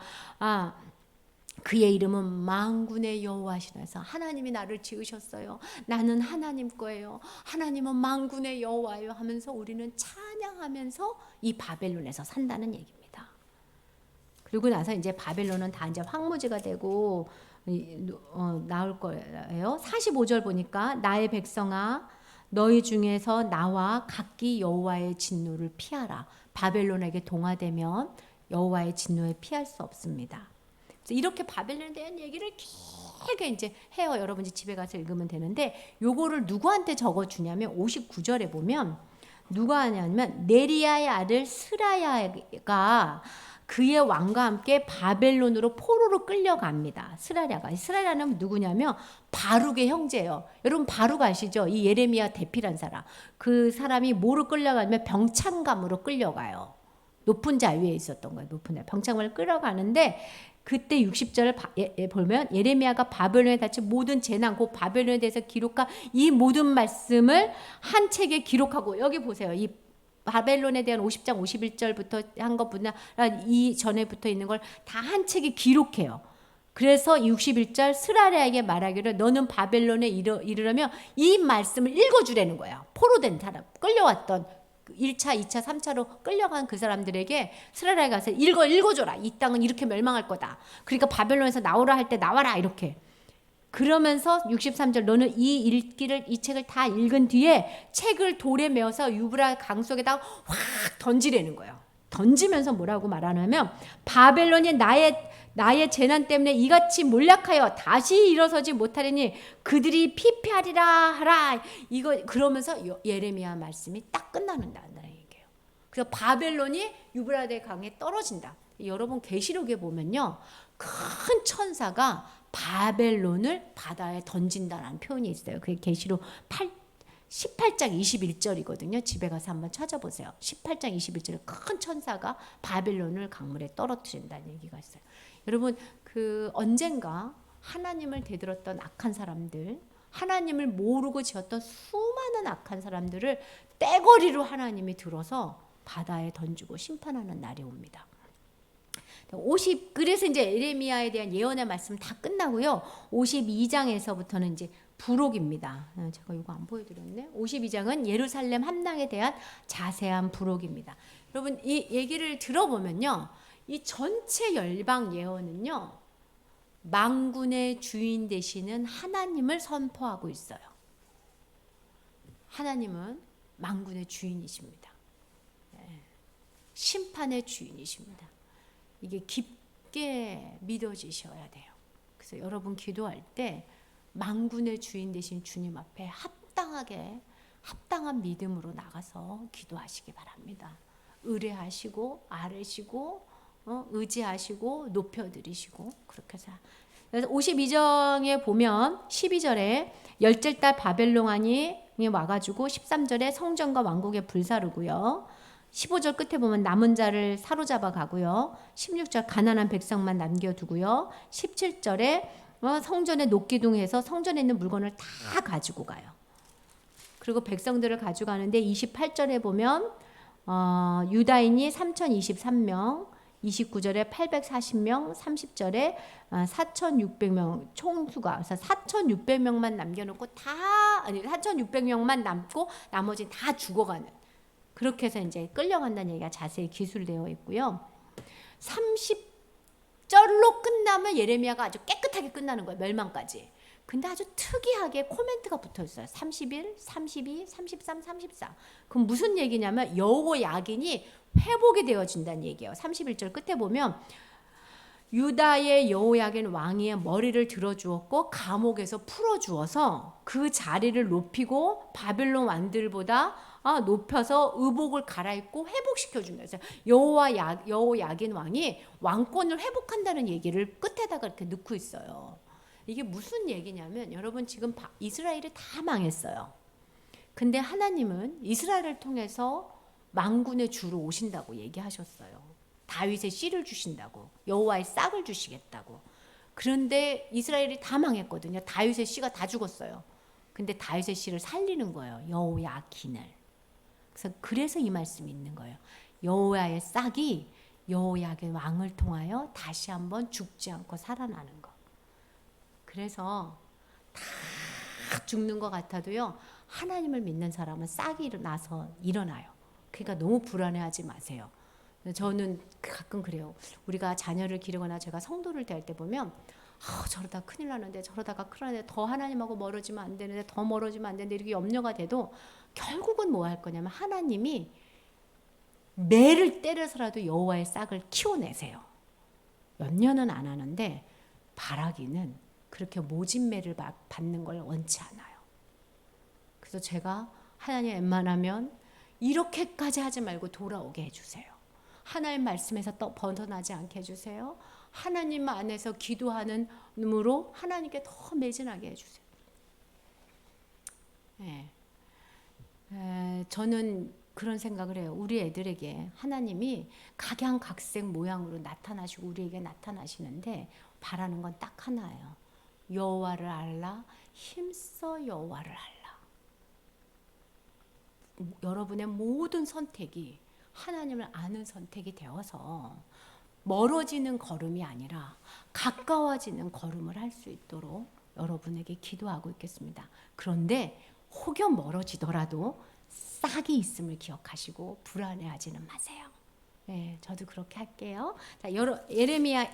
그의 이름은 만군의 여호와시라서 하나님이 나를 지으셨어요. 나는 하나님 거예요. 하나님은 만군의 여호와예요 하면서 우리는 찬양하면서 이 바벨론에서 산다는 얘기입니다. 그리고 나서 이제 바벨론은 다 이제 황무지가 되고 나올 거예요. 45절 보니까 나의 백성아 너희 중에서 나와 각기 여호와의 진노를 피하라. 바벨론에게 동화되면 여호와의 진노에 피할 수 없습니다. 이렇게 바벨론에 대한 얘기를 길게 이제 해요. 여러분 집에 가서 읽으면 되는데 요거를 누구한테 적어주냐면 59절에 보면 누가 하냐면 네리야의 아들 스라야가 그의 왕과 함께 바벨론으로 포로로 끌려갑니다. 스라야는 누구냐면 바룩의 형제예요. 여러분 바룩 아시죠? 이 예레미야 대피란 사람. 그 사람이 뭐로 끌려가냐면 병창감으로 끌려가요. 높은 자 위에 있었던 거예요. 높은 자. 병창감을 끌어가는데 그때 60절을 보면 예레미야가 바벨론에 닥친 모든 재난, 곧 바벨론에 대해서 기록한 이 모든 말씀을 한 책에 기록하고 여기 보세요. 이 바벨론에 대한 50장 51절부터 한 것보다 이 전에 붙어 있는 걸 다 한 책에 기록해요. 그래서 61절 스라랴에게 말하기를 너는 바벨론에 이르려면 이 말씀을 읽어주라는 거예요. 포로된 사람, 끌려왔던 1차, 2차, 3차로 끌려간 그 사람들에게 스라랴에 가서 읽어줘라. 이 땅은 이렇게 멸망할 거다. 그러니까 바벨론에서 나오라 할 때 나와라 이렇게. 그러면서 63절 너는 이 책을 다 읽은 뒤에 책을 돌에 메어서 유브라 강 속에다가 확 던지라는 거예요. 던지면서 뭐라고 말하냐면 바벨론이 나의 재난 때문에 이같이 몰락하여 다시 일어서지 못하리니 그들이 피폐하리라 하라. 이거 그러면서 예레미야 말씀이 딱 끝나는다는 얘기예요. 그래서 바벨론이 유브라데 강에 떨어진다. 여러분 계시록에 보면요. 큰 천사가 바벨론을 바다에 던진다라는 표현이 있어요. 그게 계시록 18장 21절이거든요. 집에 가서 한번 찾아보세요. 18장 21절에 큰 천사가 바벨론을 강물에 떨어뜨린다는 얘기가 있어요. 여러분 그 언젠가 하나님을 대들었던 악한 사람들, 하나님을 모르고 지었던 수많은 악한 사람들을 떼거리로 하나님이 들어서 바다에 던지고 심판하는 날이 옵니다. 그래서 이제 에레미야에 대한 예언의 말씀 다 끝나고요. 52장에서부터는 이제 부록입니다. 제가 이거 안 보여드렸네. 52장은 예루살렘 함락에 대한 자세한 부록입니다. 여러분 이 얘기를 들어보면요, 이 전체 열방 예언은요, 만군의 주인 되시는 하나님을 선포하고 있어요. 하나님은 만군의 주인이십니다. 심판의 주인이십니다. 이게 깊게 믿어지셔야 돼요. 그래서 여러분 기도할 때 만군의 주인 되신 주님 앞에 합당한 믿음으로 나가서 기도하시기 바랍니다. 의뢰하시고 아뢰시고 의지하시고 높여드리시고 그렇게 해서. 그래서 52장에 보면 12절에 열째 달 바벨론이 와가지고 13절에 성전과 왕국에 불사르고요. 15절 끝에 보면 남은 자를 사로잡아 가고요. 16절 가난한 백성만 남겨두고요. 17절에 성전에 녹기둥해서 성전에 있는 물건을 다 가지고 가요. 그리고 백성들을 가져가는데 28절에 보면 유다인이 3023명, 29절에 840명, 30절에 4600명 총수가, 그래서 4600명만 남겨놓고 4600명만 남고 나머지 다 죽어가는, 그렇게 해서 이제 끌려간다는 얘기가 자세히 기술되어 있고요. 30절로 끝나면 예레미야가 아주 깨끗하게 끝나는 거예요. 멸망까지. 근데 아주 특이하게 코멘트가 붙어 있어요. 31, 32, 33, 34. 그럼 무슨 얘기냐면 여호 야긴이 회복이 되어진다는 얘기예요. 31절 끝에 보면 유다의 여호야긴 왕의 머리를 들어주었고 감옥에서 풀어주어서 그 자리를 높이고 바벨론 왕들보다 높여서 의복을 갈아입고 회복시켜준다. 그래서 여호야긴 왕이 왕권을 회복한다는 얘기를 끝에다가 이렇게 넣고 있어요. 이게 무슨 얘기냐면 여러분 지금 이스라엘이 다 망했어요. 근데 하나님은 이스라엘을 통해서 만군의 주로 오신다고 얘기하셨어요. 다윗의 씨를 주신다고, 여호와의 싹을 주시겠다고. 그런데 이스라엘이 다 망했거든요. 다윗의 씨가 다 죽었어요. 근데 다윗의 씨를 살리는 거예요. 여호야긴을. 그래서 이 말씀이 있는 거예요. 여호와의 싹이 여호야긴 왕을 통하여 다시 한번 죽지 않고 살아나는 거. 그래서 다 죽는 것 같아도요. 하나님을 믿는 사람은 싹이 나서 일어나요. 그러니까 너무 불안해하지 마세요. 저는 가끔 그래요. 우리가 자녀를 기르거나 제가 성도를 대할 때 보면 저러다 큰일 나는데 저러다가 큰일 나는데 더 하나님하고 멀어지면 안 되는데 더 멀어지면 안 되는데 이렇게 염려가 돼도 결국은 뭐 할 거냐면 하나님이 매를 때려서라도 여호와의 싹을 키워내세요. 염려는 안 하는데 바라기는 그렇게 모진 매를 받는 걸 원치 않아요. 그래서 제가 하나님 웬만하면 이렇게까지 하지 말고 돌아오게 해주세요. 하나님 말씀에서 또 벗어나지 않게 해주세요. 하나님 안에서 기도하는 눈으로 하나님께 더 매진하게 해주세요. 네. 저는 그런 생각을 해요. 우리 애들에게 하나님이 각양각색 모양으로 나타나시고 우리에게 나타나시는데 바라는 건 딱 하나예요. 여호와를 알라, 힘써 여호와를 알라. 여러분의 모든 선택이 하나님을 아는 선택이 되어서 멀어지는 걸음이 아니라 가까워지는 걸음을 할 수 있도록 여러분에게 기도하고 있겠습니다. 그런데 혹여 멀어지더라도 싹이 있음을 기억하시고 불안해하지는 마세요. 네, 저도 그렇게 할게요. 자, 예레미야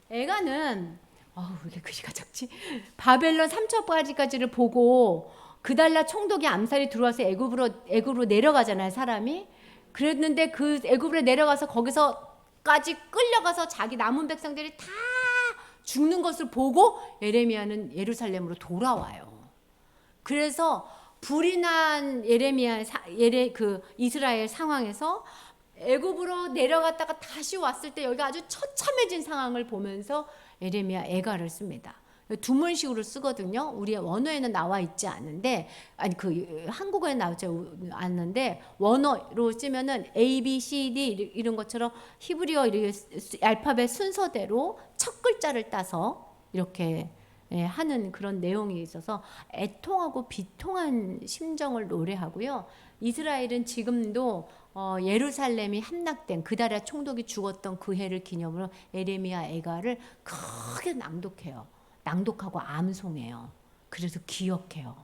애가는 왜 이렇게 글씨가 적지? 바벨론 삼천까지를 보고 그달라 총독의 암살이 들어와서 애굽으로 내려가잖아요, 사람이. 그랬는데 그 애굽으로 내려가서 거기서까지 끌려가서 자기 남은 백성들이 다 죽는 것을 보고 예레미야는 예루살렘으로 돌아와요. 그래서 불이 난 이스라엘 상황에서 애굽으로 내려갔다가 다시 왔을 때 여기가 아주 처참해진 상황을 보면서 예레미야 애가를 씁니다. 두문식으로 쓰거든요. 우리 원어에는 나와 있지 않는데, 한국어에 나오지 않는데 원어로 쓰면은 A, B, C, D 이런 것처럼 히브리어 알파벳 순서대로 첫 글자를 따서 이렇게 하는 그런 내용이 있어서 애통하고 비통한 심정을 노래하고요. 이스라엘은 지금도 예루살렘이 함락된 그달라 총독이 죽었던 그 해를 기념으로 예레미야 애가를 크게 낭독하고 암송해요. 그래서 기억해요.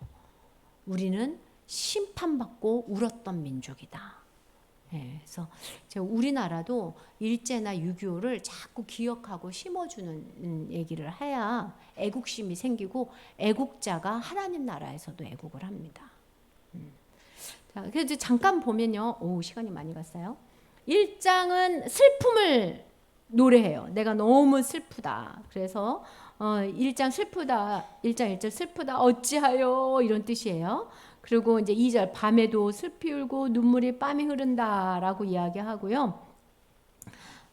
우리는 심판받고 울었던 민족이다. 그래서 우리나라도 일제나 6.25를 자꾸 기억하고 심어주는 얘기를 해야 애국심이 생기고 애국자가 하나님 나라에서도 애국을 합니다. 자, 그래서 잠깐 보면요. 시간이 많이 갔어요. 1장은 슬픔을 노래해요. 내가 너무 슬프다. 그래서 1장 슬프다. 1장 1절 슬프다. 어찌하여 이런 뜻이에요. 그리고 이제 2절 밤에도 슬피 울고 눈물이 땀이 흐른다라고 이야기하고요.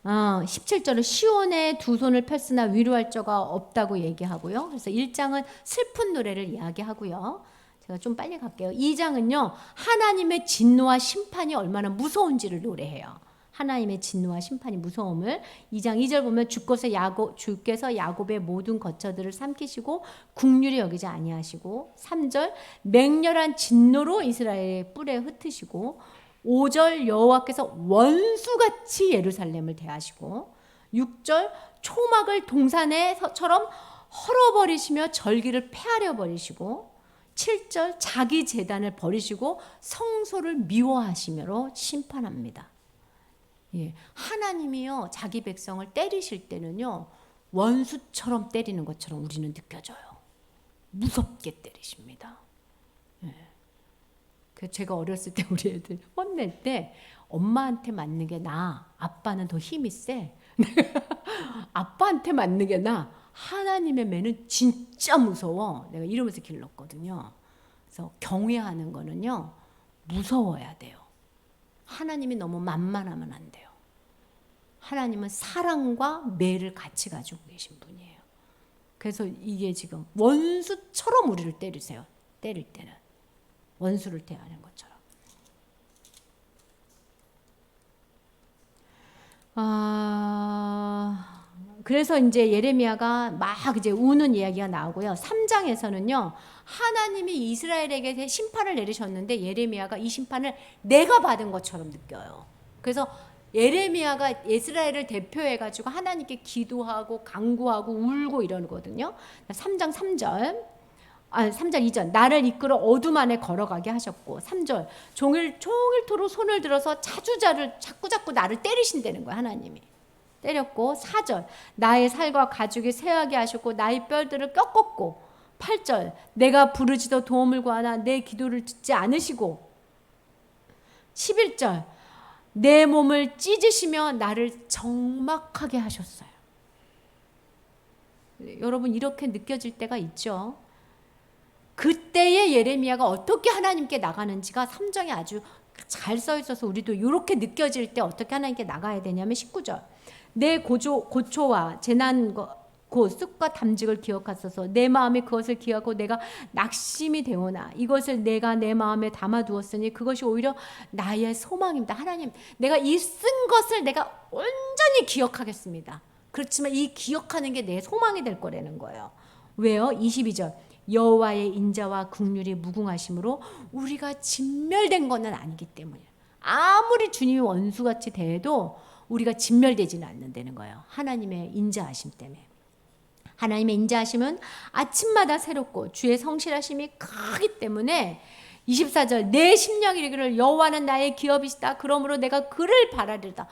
17절은 시온에 두 손을 폈으나 위로할 자가 없다고 얘기하고요. 그래서 1장은 슬픈 노래를 이야기하고요. 제가 좀 빨리 갈게요. 2장은요. 하나님의 진노와 심판이 얼마나 무서운지를 노래해요. 하나님의 진노와 심판이 무서움을 2장 2절 보면 주께서 야곱의 모든 거처들을 삼키시고 국률이 여기지 아니하시고 3절 맹렬한 진노로 이스라엘의 뿔에 흩으시고 5절 여호와께서 원수같이 예루살렘을 대하시고 6절 초막을 동산에처럼 헐어버리시며 절기를 폐하려 버리시고 7절 자기 제단을 버리시고 성소를 미워하시므로 심판합니다. 하나님이요 자기 백성을 때리실 때는요 원수처럼 때리는 것처럼 우리는 느껴져요. 무섭게 때리십니다. 예. 그 제가 어렸을 때 우리 애들 혼낼 때 엄마한테 맞는 게 나아. 아빠는 더 힘이 세. 아빠한테 맞는 게 나아. 하나님의 매는 진짜 무서워. 내가 이러면서 길렀거든요. 그래서 경외하는 거는요, 무서워야 돼요. 하나님이 너무 만만하면 안 돼요. 하나님은 사랑과 매를 같이 가지고 계신 분이에요. 그래서 이게 지금 원수처럼 우리를 때리세요. 때릴 때는 원수를 대하는 것처럼. 그래서 이제 예레미야가 막 이제 우는 이야기가 나오고요. 3장에서는요, 하나님이 이스라엘에게 심판을 내리셨는데 예레미야가 이 심판을 내가 받은 것처럼 느껴요. 그래서 예레미야가 이스라엘을 대표해가지고 하나님께 기도하고 간구하고 울고 이러거든요. 3장 3절. 3절 2절. 나를 이끌어 어둠 안에 걸어가게 하셨고, 3절. 종일토록 손을 들어서 자꾸 나를 때리신다는 거예요, 하나님이. 때렸고, 4절. 나의 살과 가죽이 쇠하게 하셨고, 나의 뼈들을 꺾었고, 8절. 내가 부르짖어 도움을 구하나 내 기도를 듣지 않으시고, 11절. 내 몸을 찢으시며 나를 적막하게 하셨어요. 여러분, 이렇게 느껴질 때가 있죠. 그때의 예레미야가 어떻게 하나님께 나가는지가 3장에 아주 잘 써 있어서 우리도 이렇게 느껴질 때 어떻게 하나님께 나가야 되냐면 19절. 내 고초와 재난 곧 쑥과 담직을 기억하소서. 내 마음이 그것을 기억하고 내가 낙심이 되오나 이것을 내가 내 마음에 담아두었으니 그것이 오히려 나의 소망입니다. 하나님, 내가 이 쓴 것을 내가 온전히 기억하겠습니다. 그렇지만 이 기억하는 게 내 소망이 될 거라는 거예요. 왜요? 22절. 여호와의 인자와 긍휼이 무궁하심으로 우리가 진멸된 것은 아니기 때문이에요. 아무리 주님이 원수같이 대해도 우리가 진멸되지는 않는다는 거예요. 하나님의 인자하심 때문에. 하나님의 인자하심은 아침마다 새롭고 주의 성실하심이 크기 때문에 24절. 내 심령이 이르기를 여호와는 나의 기업이시다. 그러므로 내가 그를 바라리다.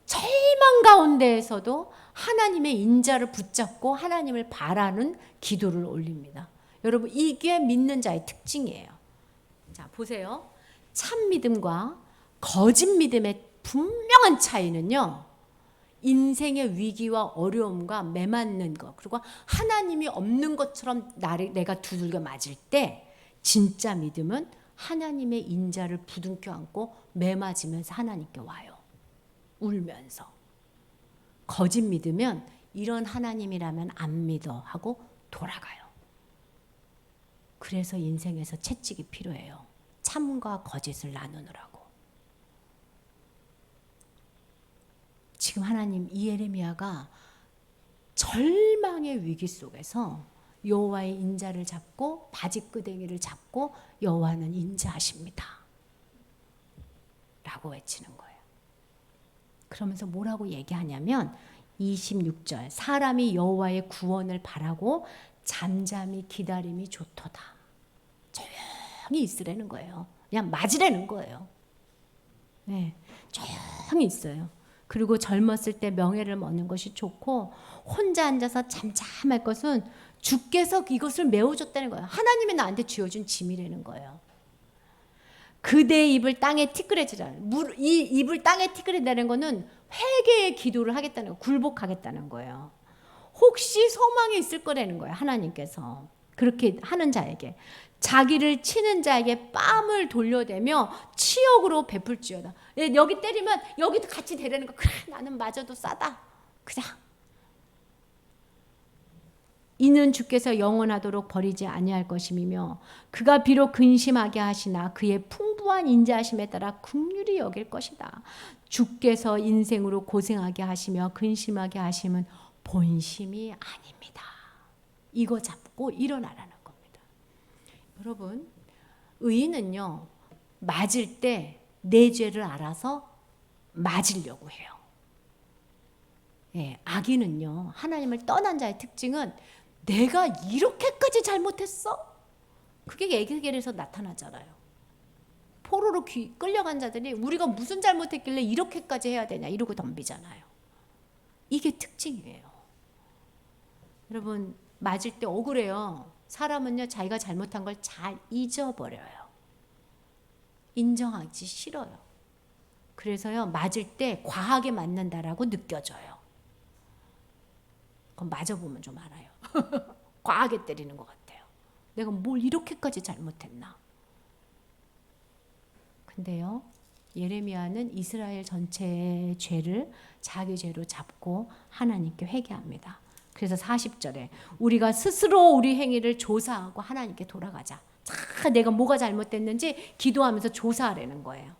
절망 가운데에서도 하나님의 인자를 붙잡고 하나님을 바라는 기도를 올립니다. 여러분, 이게 믿는 자의 특징이에요. 자, 보세요. 참 믿음과 거짓 믿음의 분명한 차이는요, 인생의 위기와 어려움과 매맞는 것, 그리고 하나님이 없는 것처럼 내가 두들겨 맞을 때 진짜 믿음은 하나님의 인자를 부둥켜 안고 매맞으면서 하나님께 와요. 울면서. 거짓 믿으면 이런 하나님이라면 안 믿어 하고 돌아가요. 그래서 인생에서 채찍이 필요해요. 참과 거짓을 나누느라고. 지금 하나님, 이 예레미야가 절망의 위기 속에서 여호와의 인자를 잡고 바지끄댕이를 잡고 여호와는 인자하십니다 라고 외치는 거예요. 그러면서 뭐라고 얘기하냐면 26절. 사람이 여호와의 구원을 바라고 잠잠히 기다림이 좋도다. 조용히 있으라는 거예요. 그냥 맞으라는 거예요. 네, 조용히 있어요. 그리고 젊었을 때 명예를 얻는 것이 좋고 혼자 앉아서 잠잠할 것은 주께서 이것을 메워줬다는 거예요. 하나님이 나한테 쥐어준 짐이라는 거예요. 그대의 입을 땅에 티끌어지라. 이 입을 땅에 티끌이라는 거는 회개의 기도를 하겠다는 거예요. 굴복하겠다는 거예요. 혹시 소망이 있을 거라는 거예요. 하나님께서 그렇게 하는 자에게, 자기를 치는 자에게 뺨을 돌려대며 치욕으로 베풀지어다. 여기 때리면 여기도 같이 대라는 거. 그래, 나는 맞아도 싸다. 그냥. 이는 주께서 영원하도록 버리지 아니할 것임이며 그가 비록 근심하게 하시나 그의 풍부한 인자하심에 따라 긍휼히 여길 것이다. 주께서 인생으로 고생하게 하시며 근심하게 하심은 본심이 아닙니다. 이거 잡고 일어나라는 겁니다. 여러분, 의인은요, 맞을 때 내 죄를 알아서 맞으려고 해요. 예, 악인은요, 하나님을 떠난 자의 특징은 내가 이렇게까지 잘못했어? 그게 에스겔에서 나타나잖아요. 포로로 끌려간 자들이 우리가 무슨 잘못했길래 이렇게까지 해야 되냐 이러고 덤비잖아요. 이게 특징이에요. 여러분, 맞을 때 억울해요. 사람은요, 자기가 잘못한 걸 잘 잊어버려요. 인정하기 싫어요. 그래서요, 맞을 때 과하게 맞는다라고 느껴져요. 그럼 맞아보면 좀 알아요. 과하게 때리는 것 같아요. 내가 뭘 이렇게까지 잘못했나. 근데요, 예레미야는 이스라엘 전체의 죄를 자기 죄로 잡고 하나님께 회개합니다. 그래서 40절에 우리가 스스로 우리 행위를 조사하고 하나님께 돌아가자. 자, 내가 뭐가 잘못됐는지 기도하면서 조사하라는 거예요.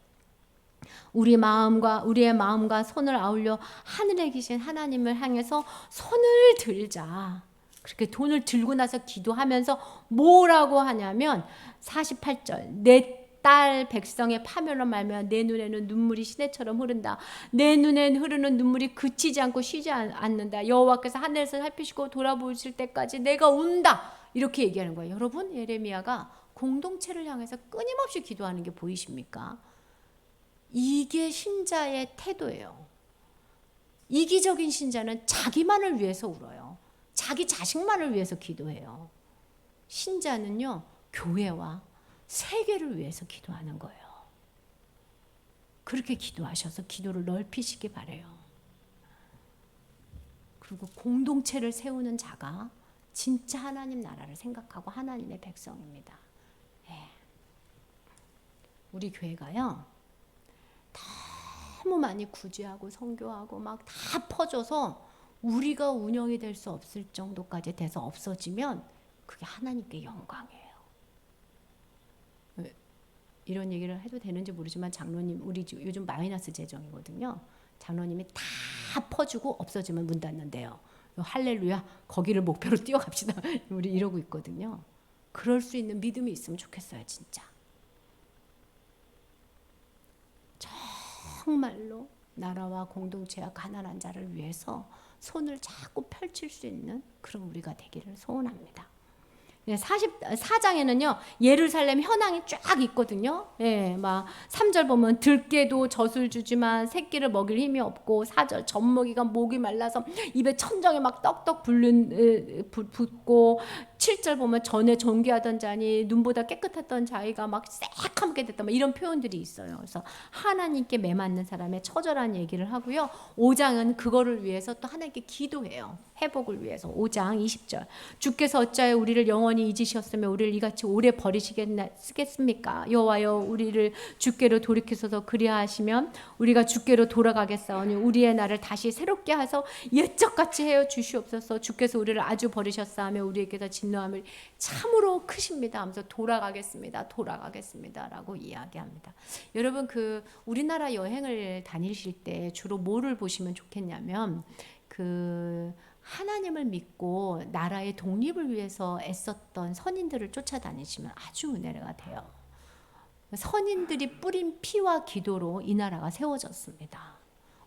우리의 마음과 손을 아울러 하늘에 계신 하나님을 향해서 손을 들자. 그렇게 돈을 들고 나서 기도하면서 뭐라고 하냐면 48절 내 딸 백성의 파멸로 말미암아 내 눈에는 눈물이 시내처럼 흐른다. 내 눈엔 흐르는 눈물이 그치지 않고 쉬지 않는다. 여호와께서 하늘에서 살피시고 돌아보실 때까지 내가 운다. 이렇게 얘기하는 거예요. 여러분, 예레미야가 공동체를 향해서 끊임없이 기도하는 게 보이십니까? 이게 신자의 태도예요. 이기적인 신자는 자기만을 위해서 울어요. 자기 자식만을 위해서 기도해요. 신자는요, 교회와 세계를 위해서 기도하는 거예요. 그렇게 기도하셔서 기도를 넓히시기 바래요. 그리고 공동체를 세우는 자가 진짜 하나님 나라를 생각하고 하나님의 백성입니다. 네. 우리 교회가요, 너무 많이 구제하고 선교하고 막 다 퍼져서 우리가 운영이 될 수 없을 정도까지 돼서 없어지면 그게 하나님께 영광이에요. 이런 얘기를 해도 되는지 모르지만 장로님, 우리 요즘 마이너스 재정이거든요. 장로님이 다 퍼주고 없어지면 문 닫는데요. 할렐루야, 거기를 목표로 뛰어갑시다. 우리 이러고 있거든요. 그럴 수 있는 믿음이 있으면 좋겠어요, 진짜. 정말로 나라와 공동체와 가난한 자를 위해서 손을 자꾸 펼칠 수 있는 그런 우리가 되기를 소원합니다. 44장에는요, 예루살렘 현황이 쫙 있거든요. 예, 막 3절 보면 들깨도 젖을 주지만 새끼를 먹일 힘이 없고, 4절 젖먹이가 목이 말라서 입에 천정에 막 떡떡 붙고, 7절 보면 전에 존귀하던 자니 눈보다 깨끗했던 자기가 막 새카맣게 됐다, 막 이런 표현들이 있어요. 그래서 하나님께 매맞는 사람의 처절한 얘기를 하고요. 5장은 그거를 위해서 또 하나님께 기도해요. 회복을 위해서. 5장 20절 주께서 어찌하여 우리를 영원히 잊으셨으며 우리를 이같이 오래 버리시겠습니까? 여호와여, 우리를 주께로 돌이키소서. 그리하시면 우리가 주께로 돌아가겠사오니 우리의 날을 다시 새롭게 하소 옛적같이 하여 주시옵소서. 주께서 우리를 아주 버리셨사하며 우리에게서 진노함을 참으로 크십니다 하면서 돌아가겠습니다 라고 이야기합니다. 여러분, 그 우리나라 여행을 다니실 때 주로 뭐를 보시면 좋겠냐면, 그 하나님을 믿고 나라의 독립을 위해서 애썼던 선인들을 쫓아다니시면 아주 은혜가 돼요. 선인들이 뿌린 피와 기도로 이 나라가 세워졌습니다.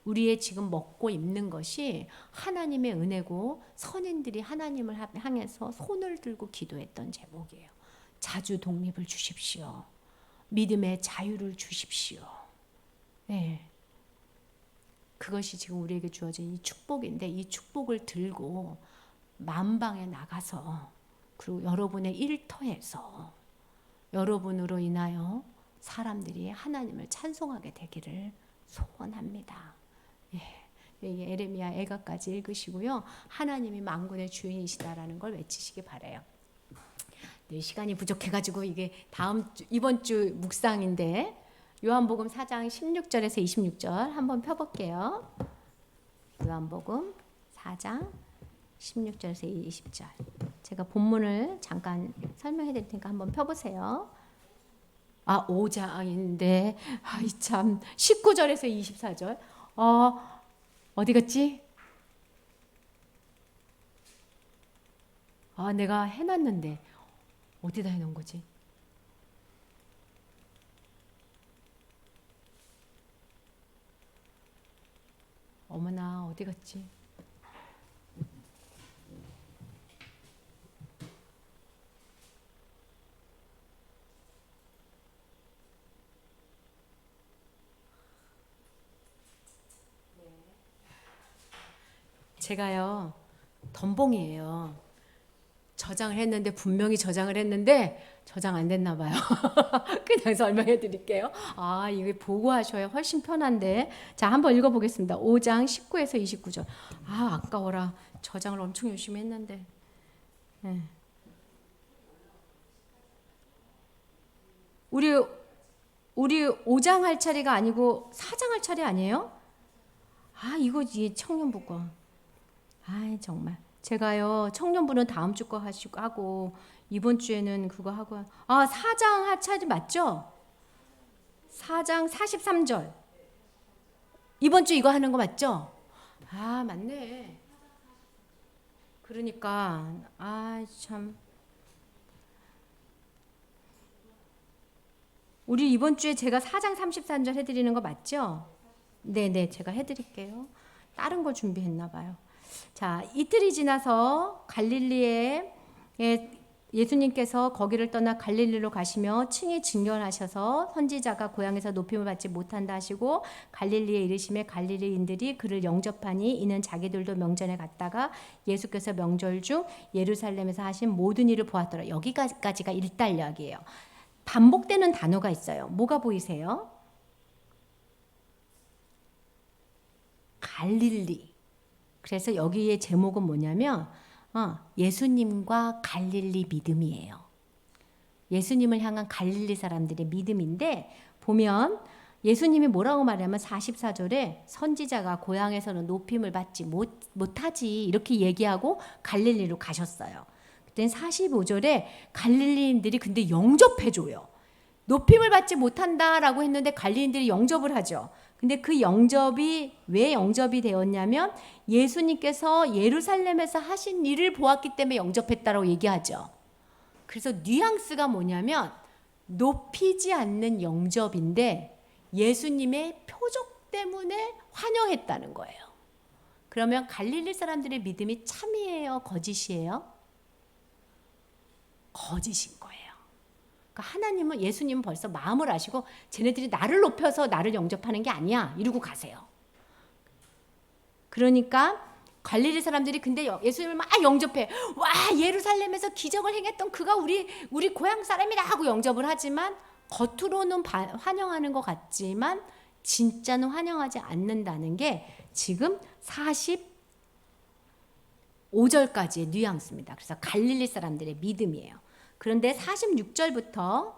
우리의 지금 먹고 입는 것이 하나님의 은혜고 선인들이 하나님을 향해서 손을 들고 기도했던 제목이에요. 자주 독립을 주십시오. 믿음의 자유를 주십시오. 네. 그것이 지금 우리에게 주어진 이 축복인데, 이 축복을 들고 만방에 나가서, 그리고 여러분의 일터에서 여러분으로 인하여 사람들이 하나님을 찬송하게 되기를 소원합니다. 예, 에레미야 애가까지 읽으시고요. 하나님이 만군의 주인이시다라는 걸 외치시기 바라요. 네, 시간이 부족해가지고 이게 이번 주 묵상인데, 요한복음 4장 16절에서 26절 한번 펴볼게요. 요한복음 4장 16절에서 20절. 제가 본문을 잠깐 설명해 드릴 테니까 한번 펴보세요. 5장인데, 참, 19절에서 24절. 어디 갔지? 내가 해놨는데 어디다 해놓은 거지? 어머나, 어디 갔지? 제가요, 덤벙이에요. 저장을 했는데 분명히 저장을 했는데 저장 안 됐나 봐요. 그냥 설명해 드릴게요. 아, 이거 보고 하셔야 훨씬 편한데. 자, 한번 읽어 보겠습니다. 5장 19에서 29절. 아, 아까워라. 저장을 엄청 열심히 했는데. 네. 우리 5장 할 차례가 아니고 4장 할 차례 아니에요? 아, 이거 청년부 거. 아, 정말. 제가요, 청년부는 다음 주 거 하고 이번 주에는 그거 하고. 아, 4장 할 차례 맞죠? 4장 43절. 이번 주 이거 하는 거 맞죠? 아, 맞네. 그러니까 아, 참. 우리 이번 주에 제가 4장 33절 해드리는 거 맞죠? 네네, 제가 해드릴게요. 다른 거 준비했나 봐요. 자, 이틀이 지나서 갈릴리에 예수님께서 거기를 떠나 갈릴리로 가시며 층이 증언하셔서 선지자가 고향에서 높임을 받지 못한다 하시고 갈릴리에 이르시매 갈릴리인들이 그를 영접하니 이는 자기들도 명절에 갔다가 예수께서 명절 중 예루살렘에서 하신 모든 일을 보았더라. 여기까지가 일단락이에요. 반복되는 단어가 있어요. 뭐가 보이세요? 갈릴리. 그래서 여기의 제목은 뭐냐면 예수님과 갈릴리 믿음이에요. 예수님을 향한 갈릴리 사람들의 믿음인데 보면 예수님이 뭐라고 말하면 44절에 선지자가 고향에서는 높임을 받지 못하지 이렇게 얘기하고 갈릴리로 가셨어요. 그때 45절에 갈릴리인들이 근데 영접해줘요. 높임을 받지 못한다라고 했는데 갈릴리인들이 영접을 하죠. 근데 그 영접이 왜 영접이 되었냐면 예수님께서 예루살렘에서 하신 일을 보았기 때문에 영접했다라고 얘기하죠. 그래서 뉘앙스가 뭐냐면 높이지 않는 영접인데 예수님의 표적 때문에 환영했다는 거예요. 그러면 갈릴리 사람들의 믿음이 참이에요? 거짓이에요? 거짓인 거예요. 그러니까 하나님은 예수님은 벌써 마음을 아시고 쟤네들이 나를 높여서 나를 영접하는 게 아니야 이러고 가세요. 그러니까 갈릴리 사람들이 근데 예수님을 막 영접해. 와, 예루살렘에서 기적을 행했던 그가 우리 고향 사람이다 하고 영접을 하지만 겉으로는 환영하는 것 같지만 진짜는 환영하지 않는다는 게 지금 45절까지의 뉘앙스입니다. 그래서 갈릴리 사람들의 믿음이에요. 그런데 46절부터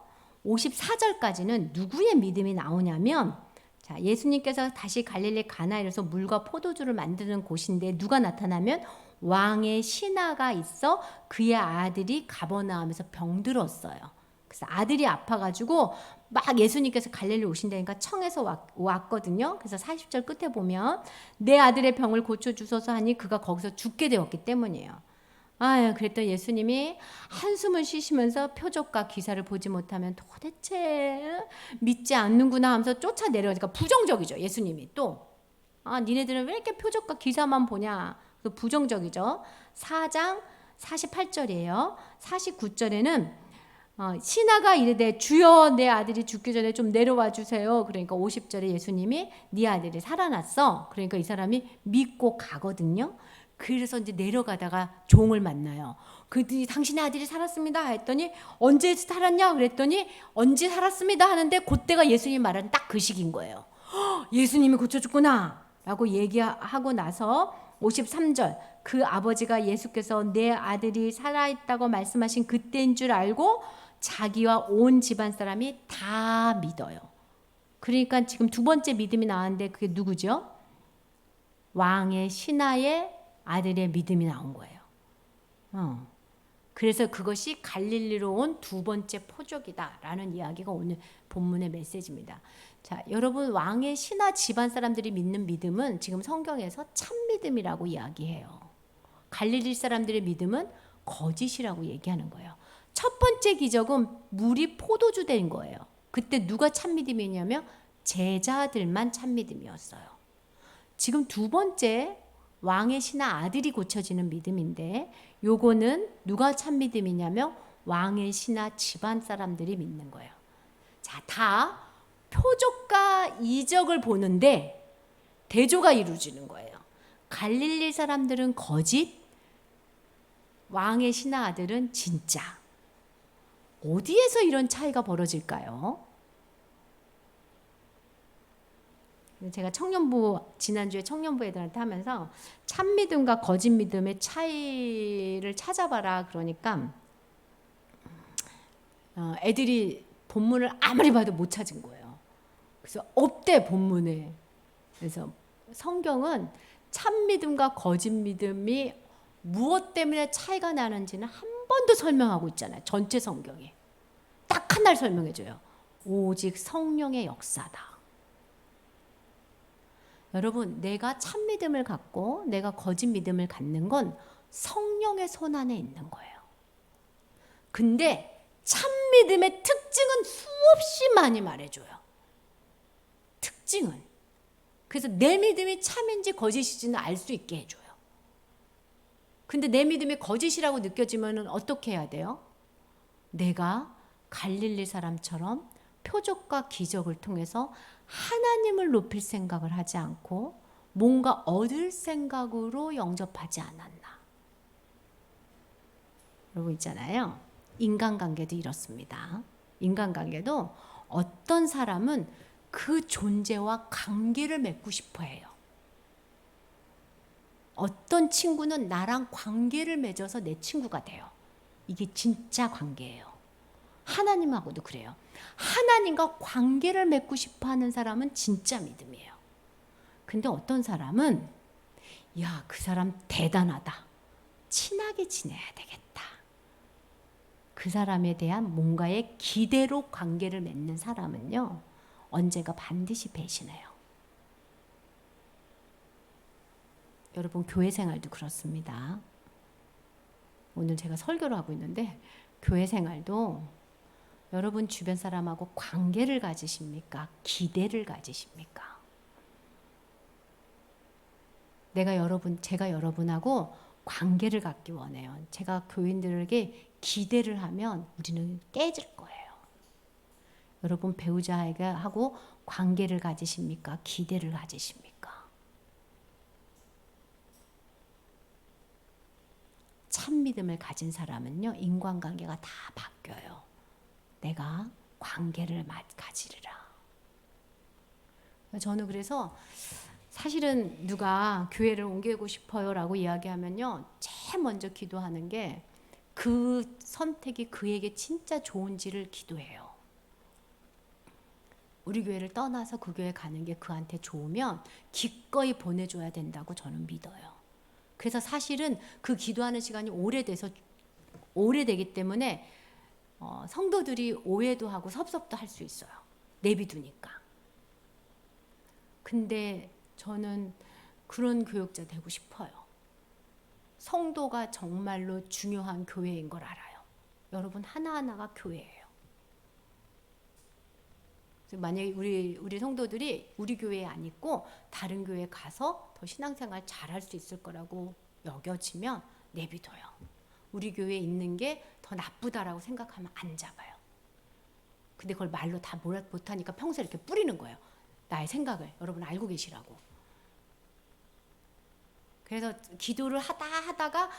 54절까지는 누구의 믿음이 나오냐면 자, 예수님께서 다시 갈릴리 가나에서 물과 포도주를 만드는 곳인데 누가 나타나면 왕의 신하가 있어 그의 아들이 가버나움에서 병들었어요. 그래서 아들이 아파가지고 막 예수님께서 갈릴리 오신다니까 청에서 왔거든요. 그래서 40절 끝에 보면 내 아들의 병을 고쳐주소서 하니 그가 거기서 죽게 되었기 때문이에요. 그랬더니 예수님이 한숨을 쉬시면서 표적과 기사를 보지 못하면 도대체 믿지 않는구나 하면서 쫓아내려가니까 부정적이죠. 예수님이 또 니네들은 왜 이렇게 표적과 기사만 보냐. 부정적이죠. 4장 48절이에요. 49절에는 신하가 이르되 주여 내 아들이 죽기 전에 좀 내려와 주세요. 그러니까 50절에 예수님이 네 아들이 살아났어. 그러니까 이 사람이 믿고 가거든요. 그래서 이제 내려가다가 종을 만나요. 그들이 당신의 아들이 살았습니다 했더니 언제 살았냐 그랬더니 언제 살았습니다 하는데 그때가 예수님 말하는 딱 그 시기인 거예요. 예수님이 고쳐줬구나 라고 얘기하고 나서 53절 그 아버지가 예수께서 내 아들이 살아있다고 말씀하신 그때인 줄 알고 자기와 온 집안 사람이 다 믿어요. 그러니까 지금 두 번째 믿음이 나왔는데 그게 누구죠? 왕의 신하의 아들의 믿음이 나온 거예요. 그래서 그것이 갈릴리로 온 두 번째 표적이다라는 이야기가 오늘 본문의 메시지입니다. 자, 여러분 왕의 신하 집안 사람들이 믿는 믿음은 지금 성경에서 참 믿음이라고 이야기해요. 갈릴리 사람들의 믿음은 거짓이라고 얘기하는 거예요. 첫 번째 기적은 물이 포도주 된 거예요. 그때 누가 참 믿음이냐면 제자들만 참 믿음이었어요. 지금 두 번째 왕의 신하 아들이 고쳐지는 믿음인데 요거는 누가 참 믿음이냐면 왕의 신하 집안 사람들이 믿는 거예요. 자, 다 표적과 이적을 보는데 대조가 이루어지는 거예요. 갈릴리 사람들은 거짓, 왕의 신하 아들은 진짜. 어디에서 이런 차이가 벌어질까요? 제가 지난주에 청년부 애들한테 하면서 참 믿음과 거짓 믿음의 차이를 찾아봐라 그러니까 애들이 본문을 아무리 봐도 못 찾은 거예요. 그래서 없대 본문에. 그래서 성경은 참 믿음과 거짓 믿음이 무엇 때문에 차이가 나는지는 한 번도 설명하고 있잖아요. 전체 성경에. 딱 하나를 설명해줘요. 오직 성령의 역사다. 여러분, 내가 참 믿음을 갖고 내가 거짓 믿음을 갖는 건 성령의 손 안에 있는 거예요. 근데 참 믿음의 특징은 수없이 많이 말해줘요. 특징은. 그래서 내 믿음이 참인지 거짓인지는 알 수 있게 해줘요. 근데 내 믿음이 거짓이라고 느껴지면 어떻게 해야 돼요? 내가 갈릴리 사람처럼 표적과 기적을 통해서 하나님을 높일 생각을 하지 않고 뭔가 얻을 생각으로 영접하지 않았나. 여러분 있잖아요. 인간관계도 이렇습니다. 인간관계도 어떤 사람은 그 존재와 관계를 맺고 싶어 해요. 어떤 친구는 나랑 관계를 맺어서 내 친구가 돼요. 이게 진짜 관계예요. 하나님하고도 그래요. 하나님과 관계를 맺고 싶어 하는 사람은 진짜 믿음이에요. 근데 어떤 사람은 야, 그 사람 대단하다. 친하게 지내야 되겠다. 그 사람에 대한 뭔가의 기대로 관계를 맺는 사람은요, 언젠가 반드시 배신해요. 여러분, 교회 생활도 그렇습니다. 오늘 제가 설교를 하고 있는데 교회 생활도 여러분 주변 사람하고 관계를 가지십니까? 기대를 가지십니까? 제가 여러분하고 관계를 갖기 원해요. 제가 교인들에게 기대를 하면 우리는 깨질 거예요. 여러분 배우자에게 하고 관계를 가지십니까? 기대를 가지십니까? 참 믿음을 가진 사람은요, 인간관계가 다 바뀌어요. 내가 관계를 가지리라. 저는 그래서 사실은 누가 교회를 옮기고 싶어요라고 이야기하면요, 제일 먼저 기도하는 게 그 선택이 그에게 진짜 좋은지를 기도해요. 우리 교회를 떠나서 그 교회 가는 게 그한테 좋으면 기꺼이 보내줘야 된다고 저는 믿어요. 그래서 사실은 그 기도하는 시간이 오래되기 때문에 성도들이 오해도 하고 섭섭도 할 수 있어요. 내비두니까. 근데 저는 그런 교육자 되고 싶어요. 성도가 정말로 중요한 교회인 걸 알아요. 여러분 하나하나가 교회예요. 만약에 우리 성도들이 우리 교회에 안 있고 다른 교회에 가서 더 신앙생활 잘할 수 있을 거라고 여겨지면 내비둬요. 우리 교회에 있는 게 더 나쁘다라고 생각하면 안 잡아요. 근데 그걸 말로 다 못하니까 평소에 이렇게 뿌리는 거예요. 나의 생각을 여러분 알고 계시라고. 그래서 기도를 하다가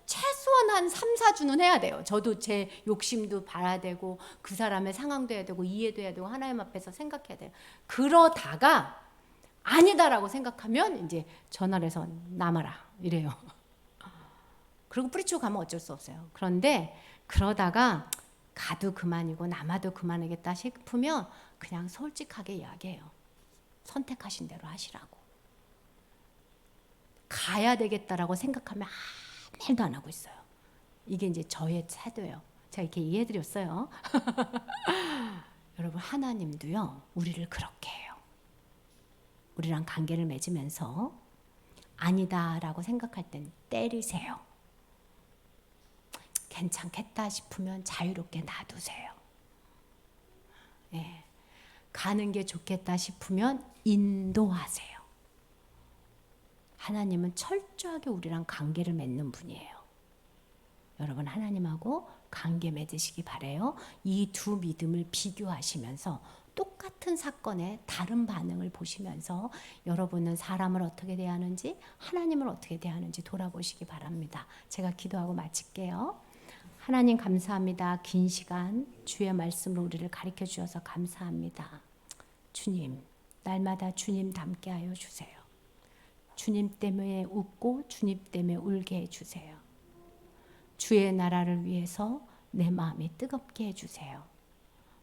최소한 한 3, 4주는 해야 돼요. 저도 제 욕심도 봐야 되고 그 사람의 상황도 해야 되고 이해도 해야 되고 하나님 앞에서 생각해야 돼요. 그러다가 아니다라고 생각하면 이제 전화를 해서 남아라 이래요. 그리고 뿌리치고 가면 어쩔 수 없어요. 그런데 그러다가 가도 그만이고 남아도 그만이겠다 싶으면 그냥 솔직하게 이야기해요. 선택하신 대로 하시라고. 가야 되겠다라고 생각하면 아무 말도 안 하고 있어요. 이게 이제 저의 태도예요. 제가 이렇게 이해해드렸어요. 여러분 하나님도요 우리를 그렇게 해요. 우리랑 관계를 맺으면서 아니다라고 생각할 땐 때리세요. 괜찮겠다 싶으면 자유롭게 놔두세요. 예. 가는 게 좋겠다 싶으면 인도하세요. 하나님은 철저하게 우리랑 관계를 맺는 분이에요. 여러분 하나님하고 관계 맺으시기 바래요. 이 두 믿음을 비교하시면서 똑같은 사건에 다른 반응을 보시면서 여러분은 사람을 어떻게 대하는지 하나님을 어떻게 대하는지 돌아보시기 바랍니다. 제가 기도하고 마칠게요. 하나님 감사합니다. 긴 시간 주의 말씀으로 우리를 가르쳐 주셔서 감사합니다. 주님, 날마다 주님 닮게 하여 주세요. 주님 때문에 웃고 주님 때문에 울게 해주세요. 주의 나라를 위해서 내 마음이 뜨겁게 해주세요.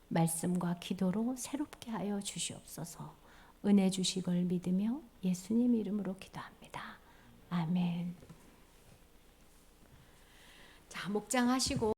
말씀과 기도로 새롭게 하여 주시옵소서. 은혜 주시걸 믿으며 예수님 이름으로 기도합니다. 아멘. 자, 목장하시고